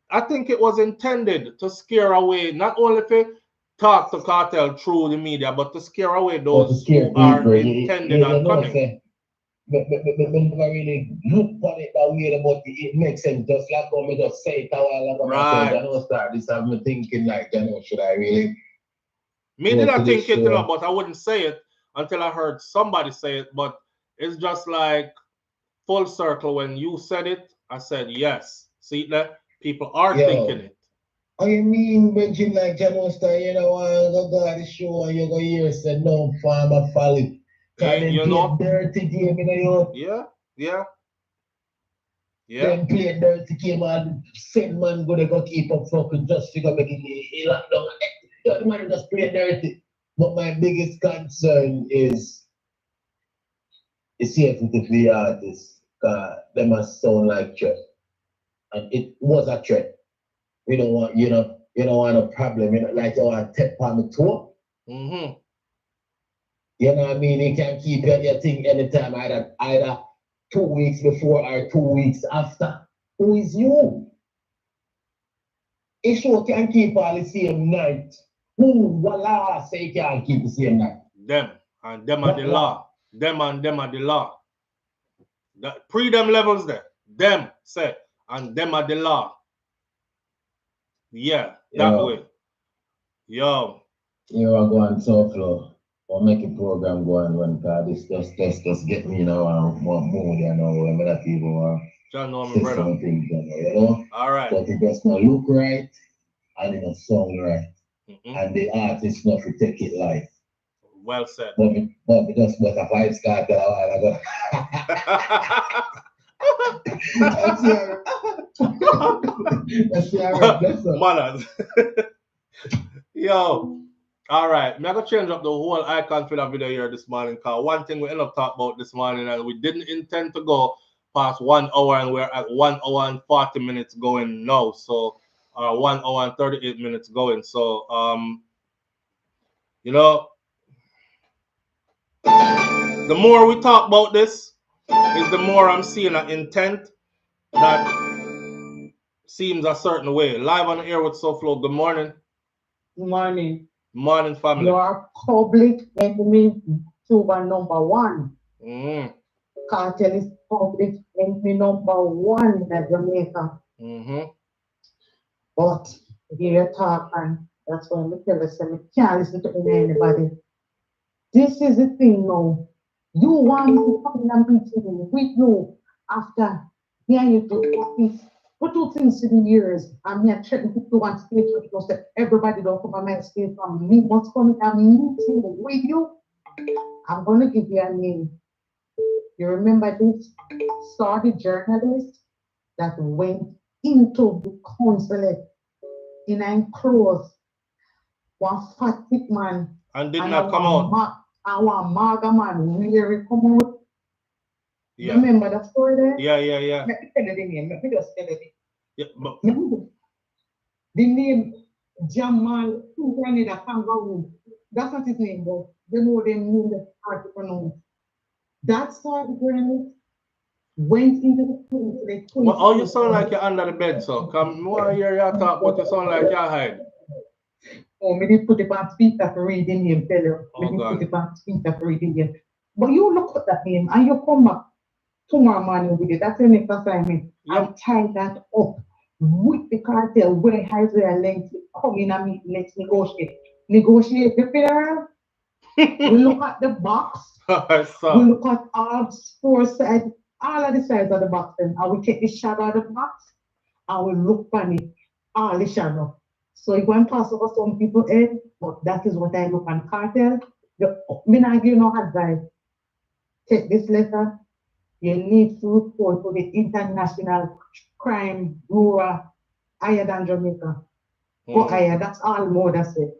I think it was intended to scare away, not only to talk to Kartel through the media, but to scare away those who are intended and cunning. But really look at it that way, but it makes sense. Just like how me just say it a while ago. Right. I don't start this. I'm thinking like, you know, should I really? Me did not think it, you know, but I wouldn't say it until I heard somebody say it. But it's just like full circle. When you said it, I said yes. See that? People are thinking it. I mean, Benjamin, like Janostar, you know, go to the show and you go here said no farmer follow. You know, dirty game, you know. Yeah. Then play dirty game and send man go keep up fucking just figure make it lock down. The man just play dirty. But my biggest concern is the safety of the artists. They must sound like threat. And it was a threat. We don't want, you don't want a problem, you know, like you want to tap on the toe. You know what I mean? You can keep your thing anytime, either 2 weeks before or 2 weeks after. Who is you? If you can keep all the same night, who voila say you can't keep the same night? Them are the law. Them are the law. Pre them levels there. Them say, and them are the law. Yeah, that way. Yo. You are going SouFLo. Or make a program go on when this just get me, you know, one mood, you know, when I not even want to say something, you know. All right. But it does not look right and it doesn't sound right. And the artist not to take it live. Well said. But just was a Vybz Kartel a while ago. Manners. Yo. All right. I'm going to change up the whole icon for that video here this morning. Because one thing we ended up talking about this morning, and we didn't intend to go past 1 hour, and we're at 1 hour and 40 minutes going now. So 1 hour and 38 minutes going. So you know, the more we talk about this, is the more I'm seeing an intent that seems a certain way. Live on the air with SouFLo. Good morning. Good morning. Morning, family. You are public enemy to number one. Cartel is public enemy number one in Jamaica. But here you talk, and that's why I tell you, I can't listen to anybody. This is the thing now. You want me to come in a meeting with you after you do office for 2 things to the years, and me a threaten to do one stage because everybody don't come on my stage from me. What's coming a meeting with you? I'm gonna give you a name. You remember this? Saw the journalist that went into the consulate in a clothes, one fat thick man, and did not come out. Our Maga man really come out. Yeah. Remember that story there? Yeah. Let me tell you the name. Let me just tell you it. Yeah, but the name Jamal Grenada Kangaroo. That's not his name, but they know the name that's hard to pronounce. That story Grenada went into the police. Well, oh, you sound like you're under the bed, so come more here you talk, but you sound like you're hide. Oh, me did put it on speaker for reading him, tell you. Oh, me did put it on speaker for reading him. But you look at that name and you come back tomorrow morning with it. That's the next assignment. Yep. And tie that up with the cartel where Isaiah Laing come in and meet, let's negotiate. Negotiate the federal. We look at the box. We look at all 4 sides, all of the sides of the box, and we take the shadow of the box and we look on it, all the shadow. So it won't pass over some people's head, but that is what I look on cartel. Me not give no advice. Take this letter. You need to report to the International Crime Bureau higher than Jamaica. Go higher. That's all more that's it.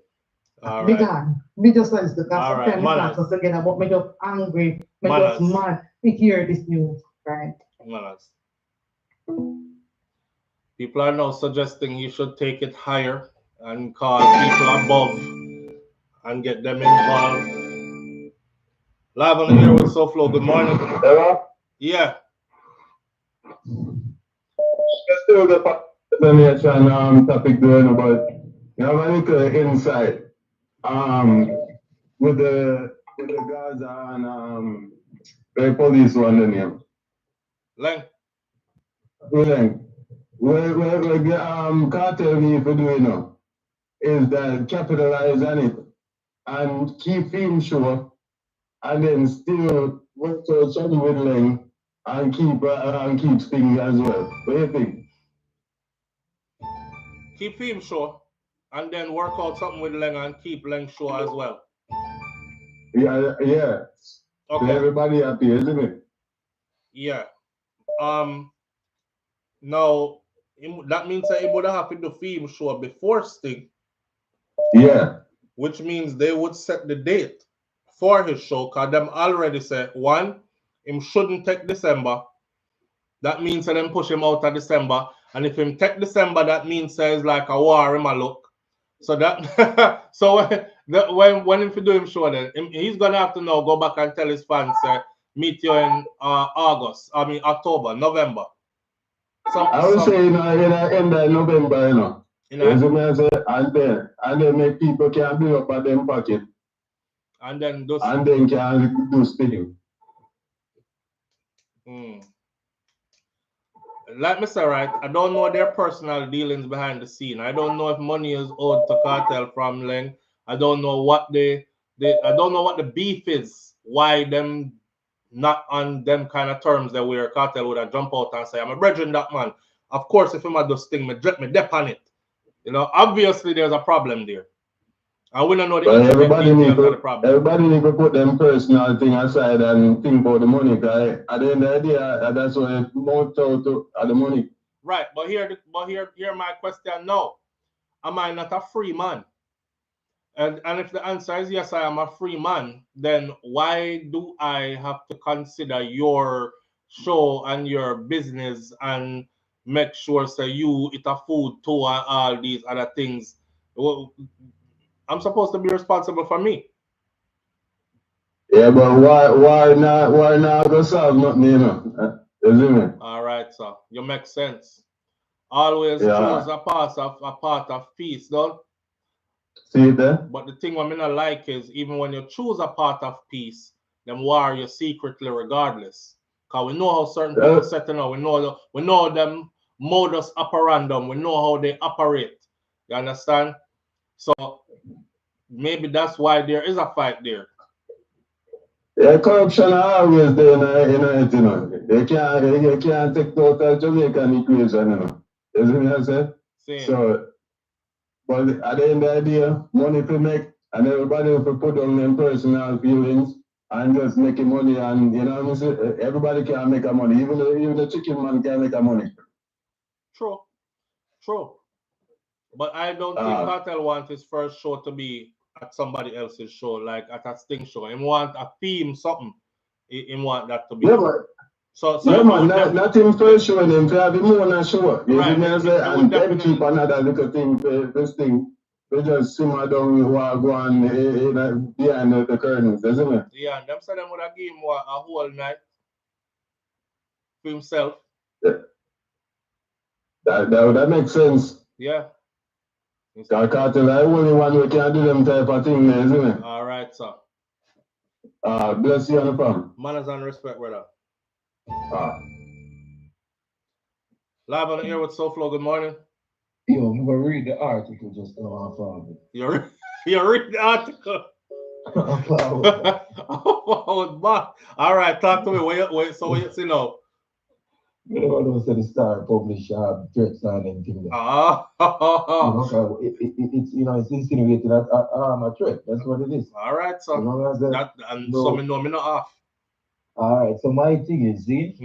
All Me right. gone. Me just like because All right. sometimes I talk together, but me just angry. Me just mad to hear this news. Right. Manners. People are now suggesting you should take it higher and call people above and get them involved. Live on the air with SouFLo. Good morning. Hello? Yeah. Let's still the nation topic going, but you have a little insight with the Gaza and the police one the name. Lang. Lang. What the cartel need to do, you know, is that capitalize on it and keep film show and then still work to something with Lang and keep Sting as well. What do you think? Keep him show and then work out something with Leng and keep Leng show as well. Yeah. Okay. So everybody happy, isn't it? Yeah. Now that means that he would have to do film show before Sting. Yeah. Which means they would set the date for his show, because them already said, one, him shouldn't take December. That means that them push him out of December. And if him take December, that means it's like a war him a look. So that so when him do him show, then he's gonna have to now go back and tell his fans, meet you in October, November. I would say in the end of November, you know. And then make people can build up at them pocket. And then can do Sting. Like me say, right, I don't know their personal dealings behind the scene. I don't know if money is owed to Cartel from Leng. I don't know what I don't know what the beef is. Why them not on them kind of terms that where Cartel would have jump out and say, I'm a brethren that man. Of course, if him had this thing, me dep on it. You know, obviously there's a problem there. And we don't know the everybody need to put them personal thing aside and think about the money, guy. At the end of the day, that's what it most out to the money. Right, but here my question now. Am I not a free man? And if the answer is yes, I am a free man, then why do I have to consider your show and your business and make sure so you eat a food too and all these other things? Well, I'm supposed to be responsible for me. Yeah, but why not go solve nothing, you know? Isn't it? All right, sir. You make sense. Always choose a part of peace, don't? See it there? But the thing what I not like is even when you choose a part of peace, them war you secretly regardless. Because we know how certain people set it up. We know them modus operandum. We know how they operate. You understand? So maybe that's why there is a fight there. Yeah, corruption are always there in it, you know. They can't take total Jamaican equation, you know. You see what I say? So, but at the end of the day, money to make, and everybody will put on their personal feelings and just making money, and you know what I mean? Everybody can make a money, even the chicken man can make a money. True. But I don't think Kartel wants his first show to be at somebody else's show, like at a Sting show. He want a theme, something. He want that to be. Yeah, but not him first show, him to have him on a show. You see me I say? And then keep another little thing, this thing. They just simmer down who are going behind the curtains, isn't it? Yeah, and them say them would have given him a whole night for himself. Yeah. That makes sense. Yeah. Kartel, I only one who can do them type of thing, isn't it? All right, sir. Bless you on the farm. Manners and respect, brother. Live on the air with SouFLo, good morning. Yo, I'm gonna read the article just now. You read the article? All right, talk to me. Wait, so what you see now? You know, the Star publish threats and anything. It's insinuated that I'm a threat. That's what it is. All right, so so me know me not off. All right, so my thing is, see,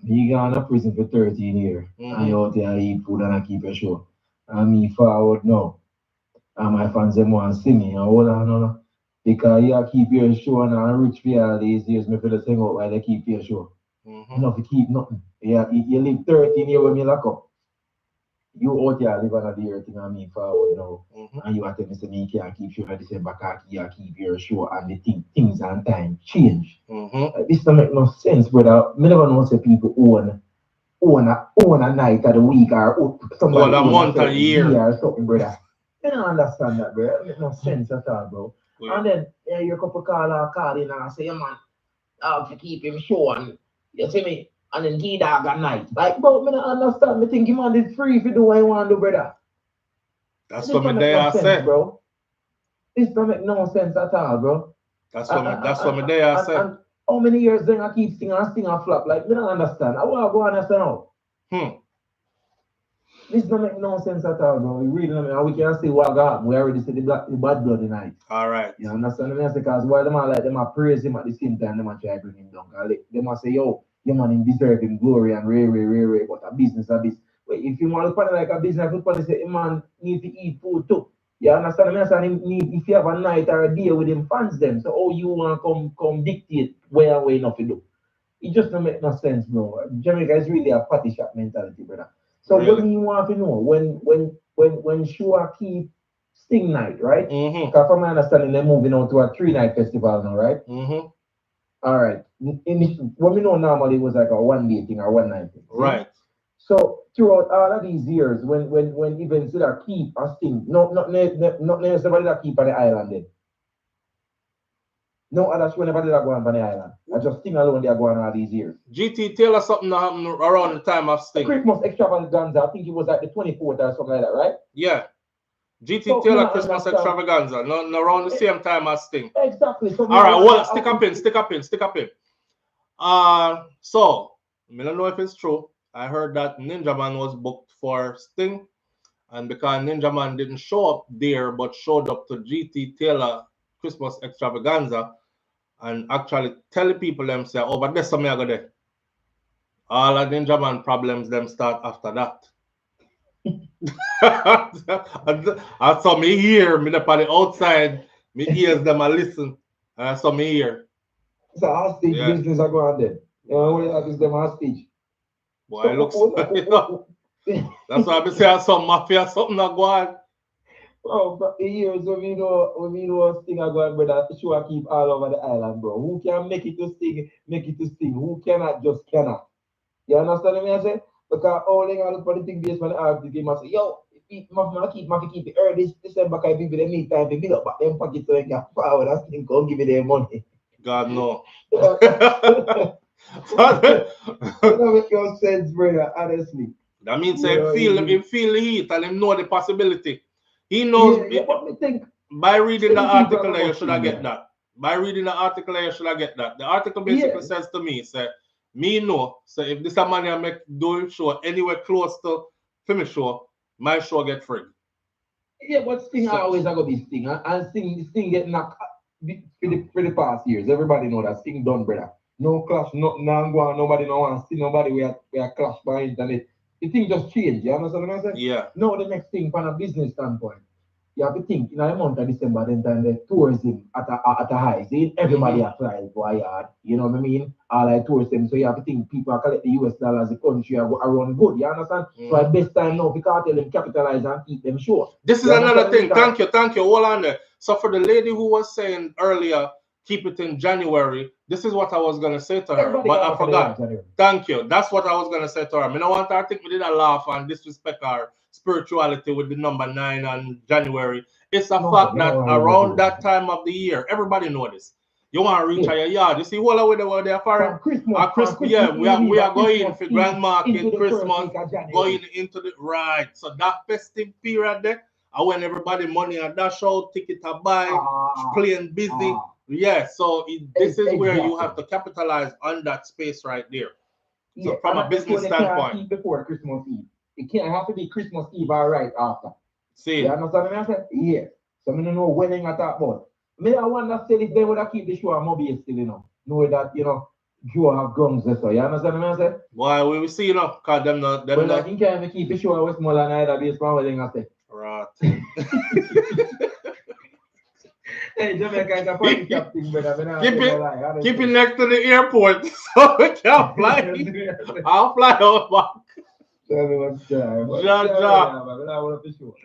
me gone to prison for 13 years, and you out there eat food and I keep a show. And me forward now. And my fans them want to see me. And hold on, because you keep your show and I'm rich for all these years, me feel the thing out while they keep your show. Enough to keep nothing. Yeah, you live 13 years when me lock up. You out there live another year thing and me forward now. And you are telling me say me can't keep show at December, you keep your show and the things and time change. This don't make no sense, brother. Me never know say people own a night of the week or somebody a month or year or something, brother. I don't understand that, bro. It makes no sense at all, bro. And then your couple call in and say, man, I have to keep him show and you see me, and then he dog at night. Like, bro, I don't understand. I think him man is free if you do what you want to do, brother. That's what me there I said, bro. This don't make no sense at all, bro. That's what me there I said. How many years then I keep singing and flop? Like, we don't understand. I want to go understand now. This don't make no sense at all, bro. You really don't mean, and we can see what got. We already see the bad blood tonight. All right. You understand what I say? Because why them are praise him at the same time, them are try to bring him down. They must say, yo, your man him deserve him glory and rare, but a business. But if you want to put it like a business, you put it say, man need to eat food too. You understand what I mean? If you have a night or a day with him fans them, so you want to come dictate where enough to do. It just don't make no sense, bro. Jamaica is really a party shop mentality, brother. So really? What do you want to know? When Shua keep Sting night, right? Because from my understanding, they're moving on to a 3-night festival now, right? All right. What we know normally was like a 1-day thing or 1-night thing. Right. So throughout all of these years, when events that keep a Sting, not necessarily that keep on the island then. No other show never did that go on the island. I just Sting alone they are going all these years. GT, tell us something that happened around the time of Sting. Christmas extravaganza, I think it was like the 24th or something like that, right? Yeah. GT Taylor Christmas extravaganza, not around the same time as Sting. Exactly. So all right, well, stick up in. So, I don't know if it's true. I heard that Ninja Man was booked for Sting, and because Ninja Man didn't show up there, but showed up to GT Taylor Christmas extravaganza, and actually tell the people them say, oh, but there's something I got there. All of Ninja Man problems them start after that. I saw me here, me up on the outside, me ears them I listen, and I saw me here. It's a hostage business I go on there. You know what is them hostage? Boy, it looks that's why I say I saw mafia something that go on. Bro, for years when we know Sting are going, brother, show I keep all over the island, bro. Who can make it to Sting, Who cannot, just cannot. You understand what I say? Because all they got for the thing based on the article, they must say, yo, Mafia keep it early December, because people they need time to build up back them pockets so they can forward and Sting come give me their money. God no. That make no sense, brother, honestly. That means him feel the heat and him know the possibility. He knows What me think by reading the article there, you should have get that. By reading the article there, you should have get that. The article basically says to me, say, me know, so if this a man I make do show anywhere close to finish show, my show get free. Yeah, but thing always I got this thing. And this thing get knocked for the past years. Everybody know that thing done, brother. No clash, nothing go on, nobody no want to see nobody we are clash by internet. The thing just changed, you understand what I'm saying? Yeah. Now the next thing from a business standpoint, you have to think in a month of December, then time the tourism at a high. See, everybody applies for a yard, you know what I mean? All like tourism. So you have to think people are collect the US dollars, the country are run good, you understand? So at best time now, we can't tell them capitalize and keep them sure. This is another thing. Thank you. Hold on there. So for the lady who was saying earlier, keep it in January, this is what I was going to say to her, but I forgot. Thank you. That's what I was going to say to her. I mean, I want her to think we did a laugh and disrespect our spirituality with the number 9 on January. It's a fact that around that time of the year, everybody know this. You want to reach your yard. You see, what are we there for? Christmas, yeah, we are going for Grand Market, Christmas, going into the right. So that festive period there, and when everybody money and dash out, ticket to buy, playing busy. Yeah, so this is where you have to capitalize on that space right there. So from a business standpoint. Before Christmas Eve. It can't have to be Christmas Eve or right after. See. You understand what I said? Yeah. So I don't know when I talk about. I wonder still if they would have keep the show on mobile still, you know. Know that, you know, Joe have guns there, so you understand what I said? Why we will see, you know, because them not I think I can keep the show with smaller than either based on what I say. Right. Hey, Jamaica is a funny captain, brother. Keep it next to the airport so we can fly. I'll fly out back.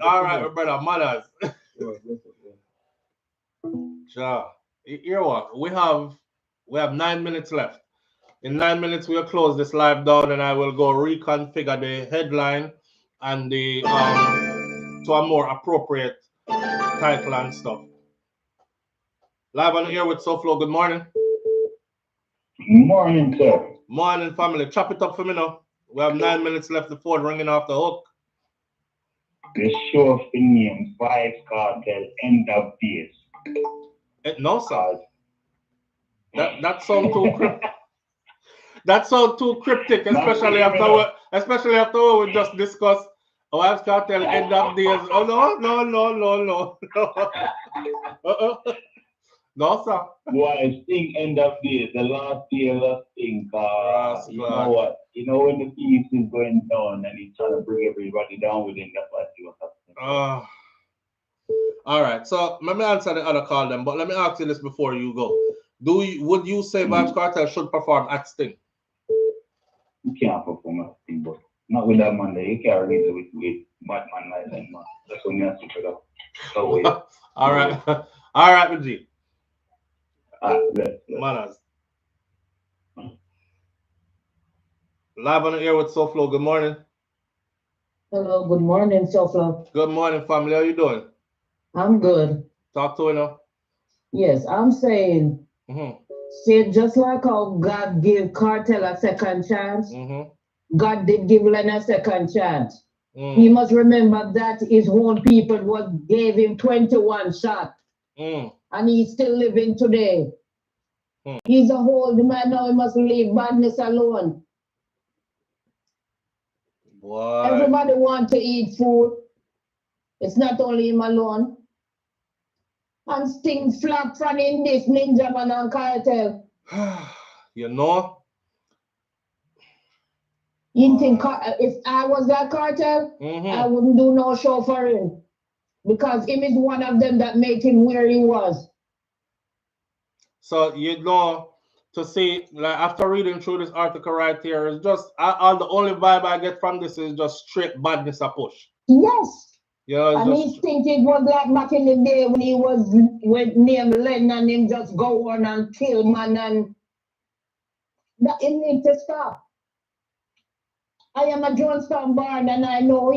All right, brother, mothers. Here what? We have 9 minutes left. In 9 minutes, we'll close this live down and I will go reconfigure the headline and the to a more appropriate title and stuff. Live on the air with SouFLo. Good morning. Morning, sir. Morning, family. Chop it up for me now. We have 9 minutes left. The phone ringing off the hook. The show of the name Vybz Kartel, end of days. No, sir. That sounds too cryptic. That sounds too cryptic, especially after what we just discussed. Vybz Kartel, end of days. Oh no. No, sir. Boy, thing end of days, the last year, last thing. You know what? You know when the piece is going down and he's trying to bring everybody down with him, that's what you have. All right. So let me answer the other call then, but let me ask you this before you go. Would you say Vybz Kartel should perform at Sting? You can't perform at Sting, but not with that man there. You can't really with Batman like that, man. That's when you have to put up. So, yeah. All right. All right, G. Manners. Live on the air with SouFLo. Good morning. Hello, good morning, SouFLo. Good morning, family. How you doing? I'm good. Talk to you now. Yes, I'm saying, see, just like how God gave Kartel a second chance, God did give Len a second chance. He must remember that his own people gave him 21 shots. And he's still living today. He's a old man now, he must leave badness alone. What? Everybody wants to eat food. It's not only him alone. And Sting flap from in this Ninja Man and Kartel. You know? You think if I was that Kartel, I wouldn't do no show for him. Because him is one of them that made him where he was. So, you know, to see, like, after reading through this article right here, it's just, the only vibe I get from this is just straight badness a push. Yes. Yeah, and he think it was like back in the day when he was with named Len and him just go on and kill man and that it need to stop. I am a Jonestown born and I know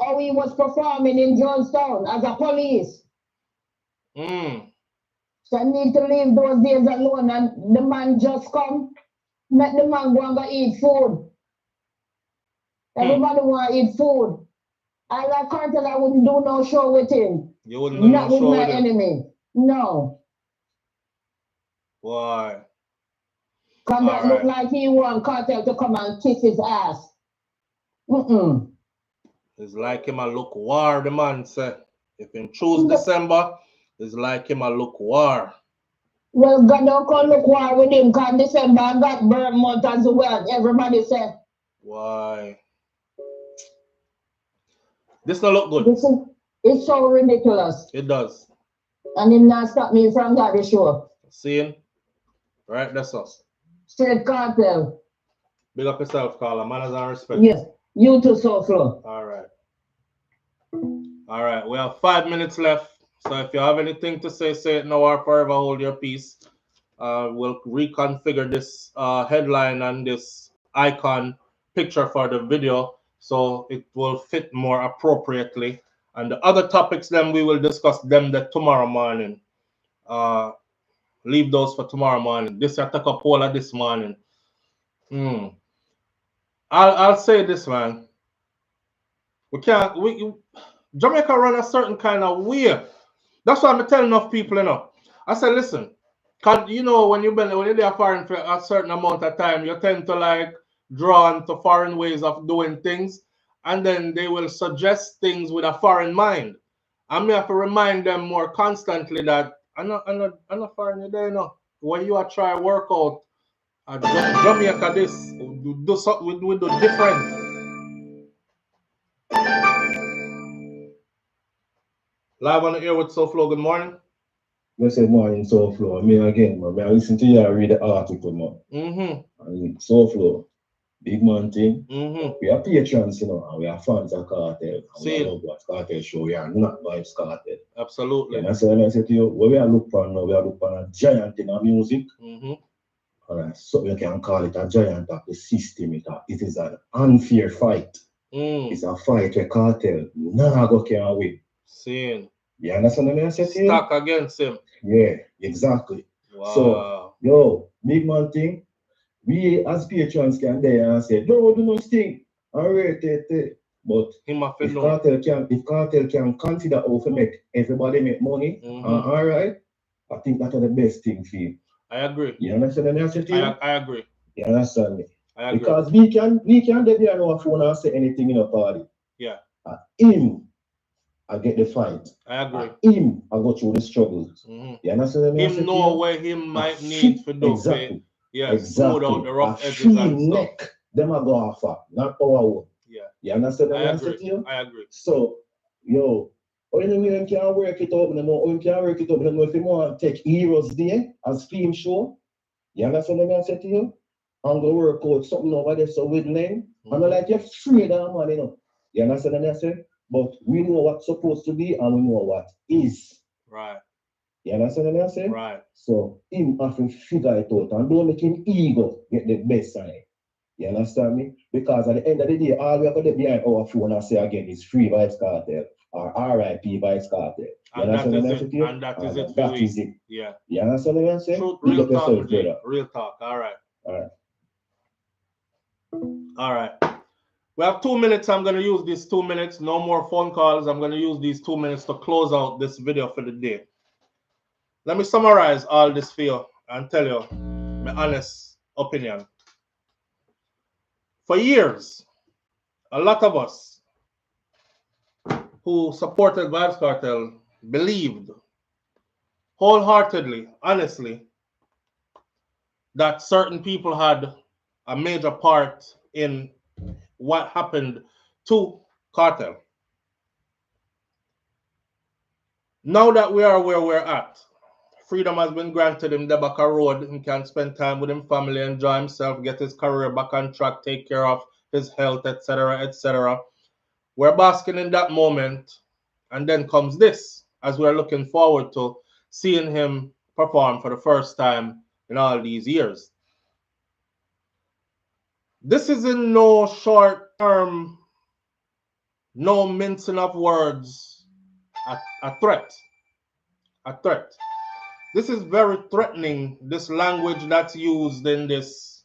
how he was performing in Jonestown as a police. So I need to leave those days alone and the man just come, make the man go and go eat food. Everybody want to eat food. I like Kartel, I wouldn't do no show with him. You wouldn't do Not no with show my with him? enemy. No. Why? Because that look like he want Kartel to come and kiss his ass. It's like him a look war, the man said. If him choose December, it's like him a look war. Well, God don't come look war with him because December I got birth month as well. Everybody said. Why? This don't look good. It's so ridiculous. It does. And it not stop me from God the show. Seeing? Right, that's us. Straight Kartel. Big up yourself, Carla. Manners and respect. Yes. You too, SouFLo. All right. All right. We have 5 minutes left. So if you have anything to say, say it now or forever hold your peace. We'll reconfigure this headline and this icon picture for the video so it will fit more appropriately. And the other topics then we will discuss them tomorrow morning. Leave those for tomorrow morning. This I took up all of this morning. I'll say this, man. Jamaica run a certain kind of way. That's why I'm telling enough people, you know. I said, listen, cause you know when you're there foreign for a certain amount of time, you tend to like drawn to foreign ways of doing things, and then they will suggest things with a foreign mind. I may have to remind them more constantly that I'm not foreign there, you know. When you are trying to work out Jamaica this, do something we do different. Live on the air with SouFLo, good morning. Good morning, SouFLo. I mean, again, man, I listen to you and read the article, man. And SouFLo, big man thing. We are patrons, you know, and we are fans of Kartel. We love what Kartel show. We are not Vybz Kartel. Absolutely. And that's what I said to you. What we are looking for now, we are looking for a giant in our music. So you can call it a giant of the system. It is an unfair fight. It's a fight where Kartel none go can win. Seeing. You understand what I said to you? Stuck against him. Yeah, exactly. Wow. So, yo, big man thing, we as patrons can there and say, no, do not sting. Alright, but if Kartel can consider how to make everybody make money, alright, I think that's the best thing for you. I agree. You understand what I said to you? I agree. You understand me? I agree. Because we can get there on our phone and say anything in a party. Yeah. Him, I get the fight. I agree. Him, I go through the struggles. You understand what I said? Him know where he might need to do. Exactly. Yeah, exactly. smooth out the rough edges and stuff. Neck, them I go off, not our own. Yeah. You understand what I I said to you? I agree. So, yo, when can work it out, when can work it out, if you want to take Heroes Day as theme show, you understand what I said to you? I'm going to work out something over there, so with Laing, I'm not like you're afraid of man, you know. You understand what I said? But we know what's supposed to be and we know what is. Right. You understand what I say? Right. So him have to figure it out and don't make him ego get the best side. You understand me? Because at the end of the day, all we have to do behind our phone and say again is free Vybz Kartel or RIP Vybz Kartel. You understand what I say to you? And that is it. That is it. Yeah. You understand what I say? Truth, real talk, real talk. All right. All right. All right. We have 2 minutes. I'm going to use these 2 minutes. No more phone calls. I'm going to use these 2 minutes to close out this video for the day. Let me summarize all this for you and tell you my honest opinion. For years, a lot of us who supported Vybz Kartel believed wholeheartedly, honestly, that certain people had a major part in what happened to Kartel. Now that we are where we're at, freedom has been granted him, the back a road, he can spend time with his family, enjoy himself, get his career back on track, take care of his health, etc., etc. We're basking in that moment, and then comes this, as we're looking forward to seeing him perform for the first time in all these years. This is in no short term, no mincing of words, a threat. A threat. This is very threatening, this language that's used in this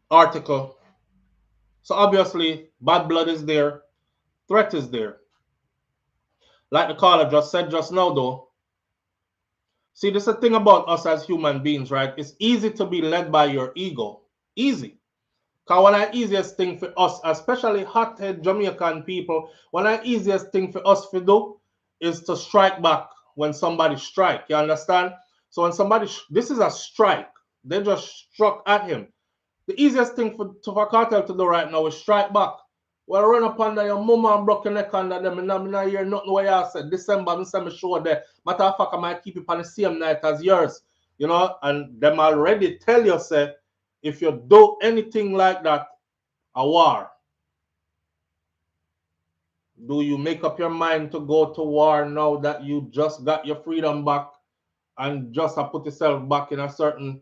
article. So obviously, bad blood is there, threat is there. Like the caller just said just now, though. See, there's a thing about us as human beings, right? It's easy to be led by your ego. Easy. Because one of the easiest thing for us, especially hothead Jamaican people, one of the easiest thing for us to do is to strike back when somebody strike. You understand? So when somebody, this is a strike. They just struck at him. The easiest thing for Cartel to do right now is strike back. Well, run up under your mama and broke your neck under them. And I'm not hear nothing what you said. December, I'm saying show there. Matter of fact, I might keep it on the same night as yours. You know, and them already tell you, say, if you do anything like that, a war. Do you make up your mind to go to war now that you just got your freedom back and just put yourself back in a certain,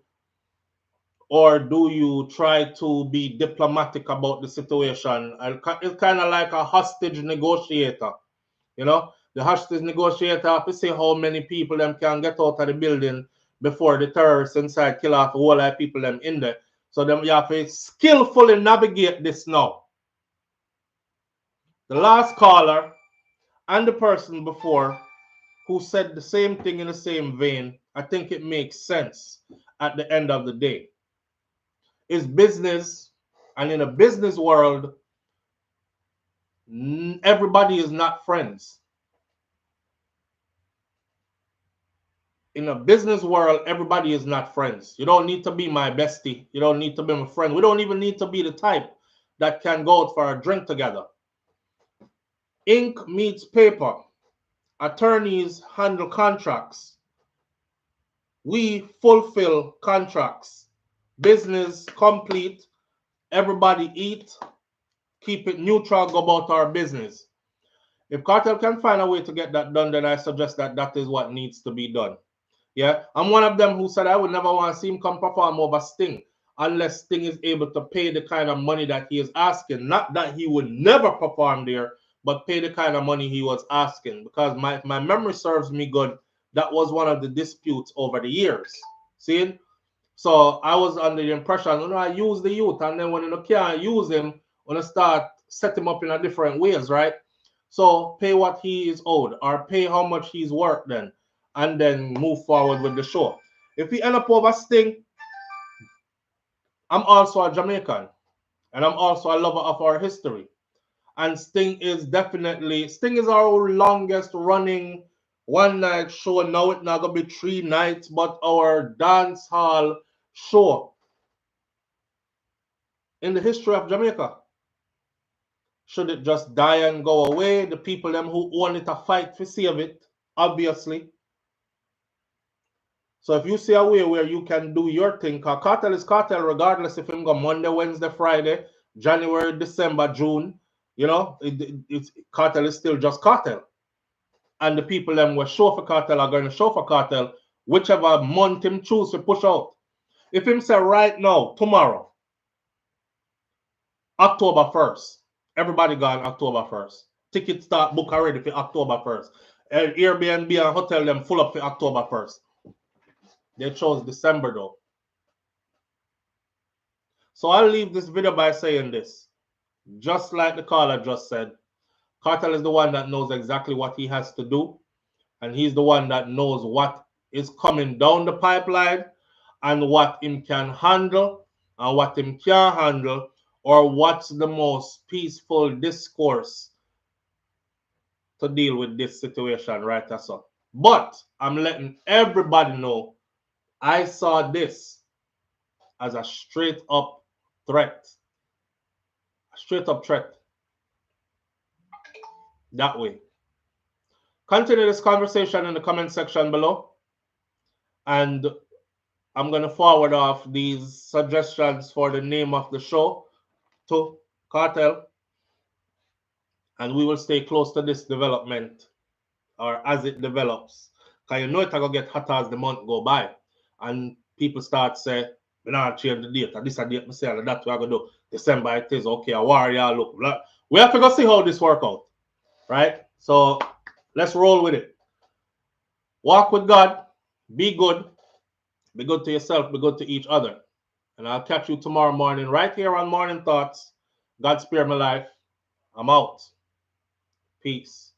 or do you try to be diplomatic about the situation? It's kind of like a hostage negotiator. You know, the hostage negotiator have to see how many people them can get out of the building before the terrorists inside kill off a whole lot of people them in there. So them you have to skillfully navigate this now. The last caller and the person before who said the same thing in the same vein, I think it makes sense at the end of the day. It's business, and in a business world, everybody is not friends. In a business world, everybody is not friends. You don't need to be my bestie. You don't need to be my friend. We don't even need to be the type that can go out for a drink together. Ink meets paper. Attorneys handle contracts. We fulfill contracts. Business complete. Everybody eat. Keep it neutral. Go about our business. If Cartel can find a way to get that done, then I suggest that that is what needs to be done. Yeah, I'm one of them who said I would never want to see him come perform over Sting unless Sting is able to pay the kind of money that he is asking. Not that he would never perform there, but pay the kind of money he was asking. Because my memory serves me good. That was one of the disputes over the years. See? So I was under the impression, I use the youth, and then when you can't use him, when I start set him up in a different ways, right? So pay what he is owed, or pay how much he's worth then, and then move forward with the show. If we end up over Sting, I'm also a Jamaican, and I'm also a lover of our history. And Sting is our longest running one night show. Now it's not gonna be 3 nights, but our dance hall show in the history of Jamaica. Should it just die and go away? The people them who own it are fight to save it, obviously. So if you see a way where you can do your thing, because Cartel is Cartel regardless if him go Monday, Wednesday, Friday, January, December, June, you know, it's Cartel is still just Cartel. And the people them who show for Cartel are going to show for Cartel whichever month him choose to push out. If him say right now, tomorrow, October 1st, everybody gone October 1st. Tickets start book already for October 1st. Airbnb and hotel them full up for October 1st. They chose December though. So I'll leave this video by saying this. Just like the caller just said, Cartel is the one that knows exactly what he has to do. And he's the one that knows what is coming down the pipeline and what him can handle and what him can't handle, or what's the most peaceful discourse to deal with this situation right that's all. But I'm letting everybody know I saw this as a straight up threat. A straight up threat. That way. Continue this conversation in the comment section below. And I'm going to forward off these suggestions for the name of the show to Cartel. And we will stay close to this development, or as it develops. Because you know it's going to get hotter as the month go by. And people start say, we not change the date. And this a date, we say, and that's what I'm going to do. December it is. Okay, a warrior look. We have to go see how this work out. Right? So let's roll with it. Walk with God. Be good. Be good to yourself. Be good to each other. And I'll catch you tomorrow morning right here on Morning Thoughts. God spare my life. I'm out. Peace.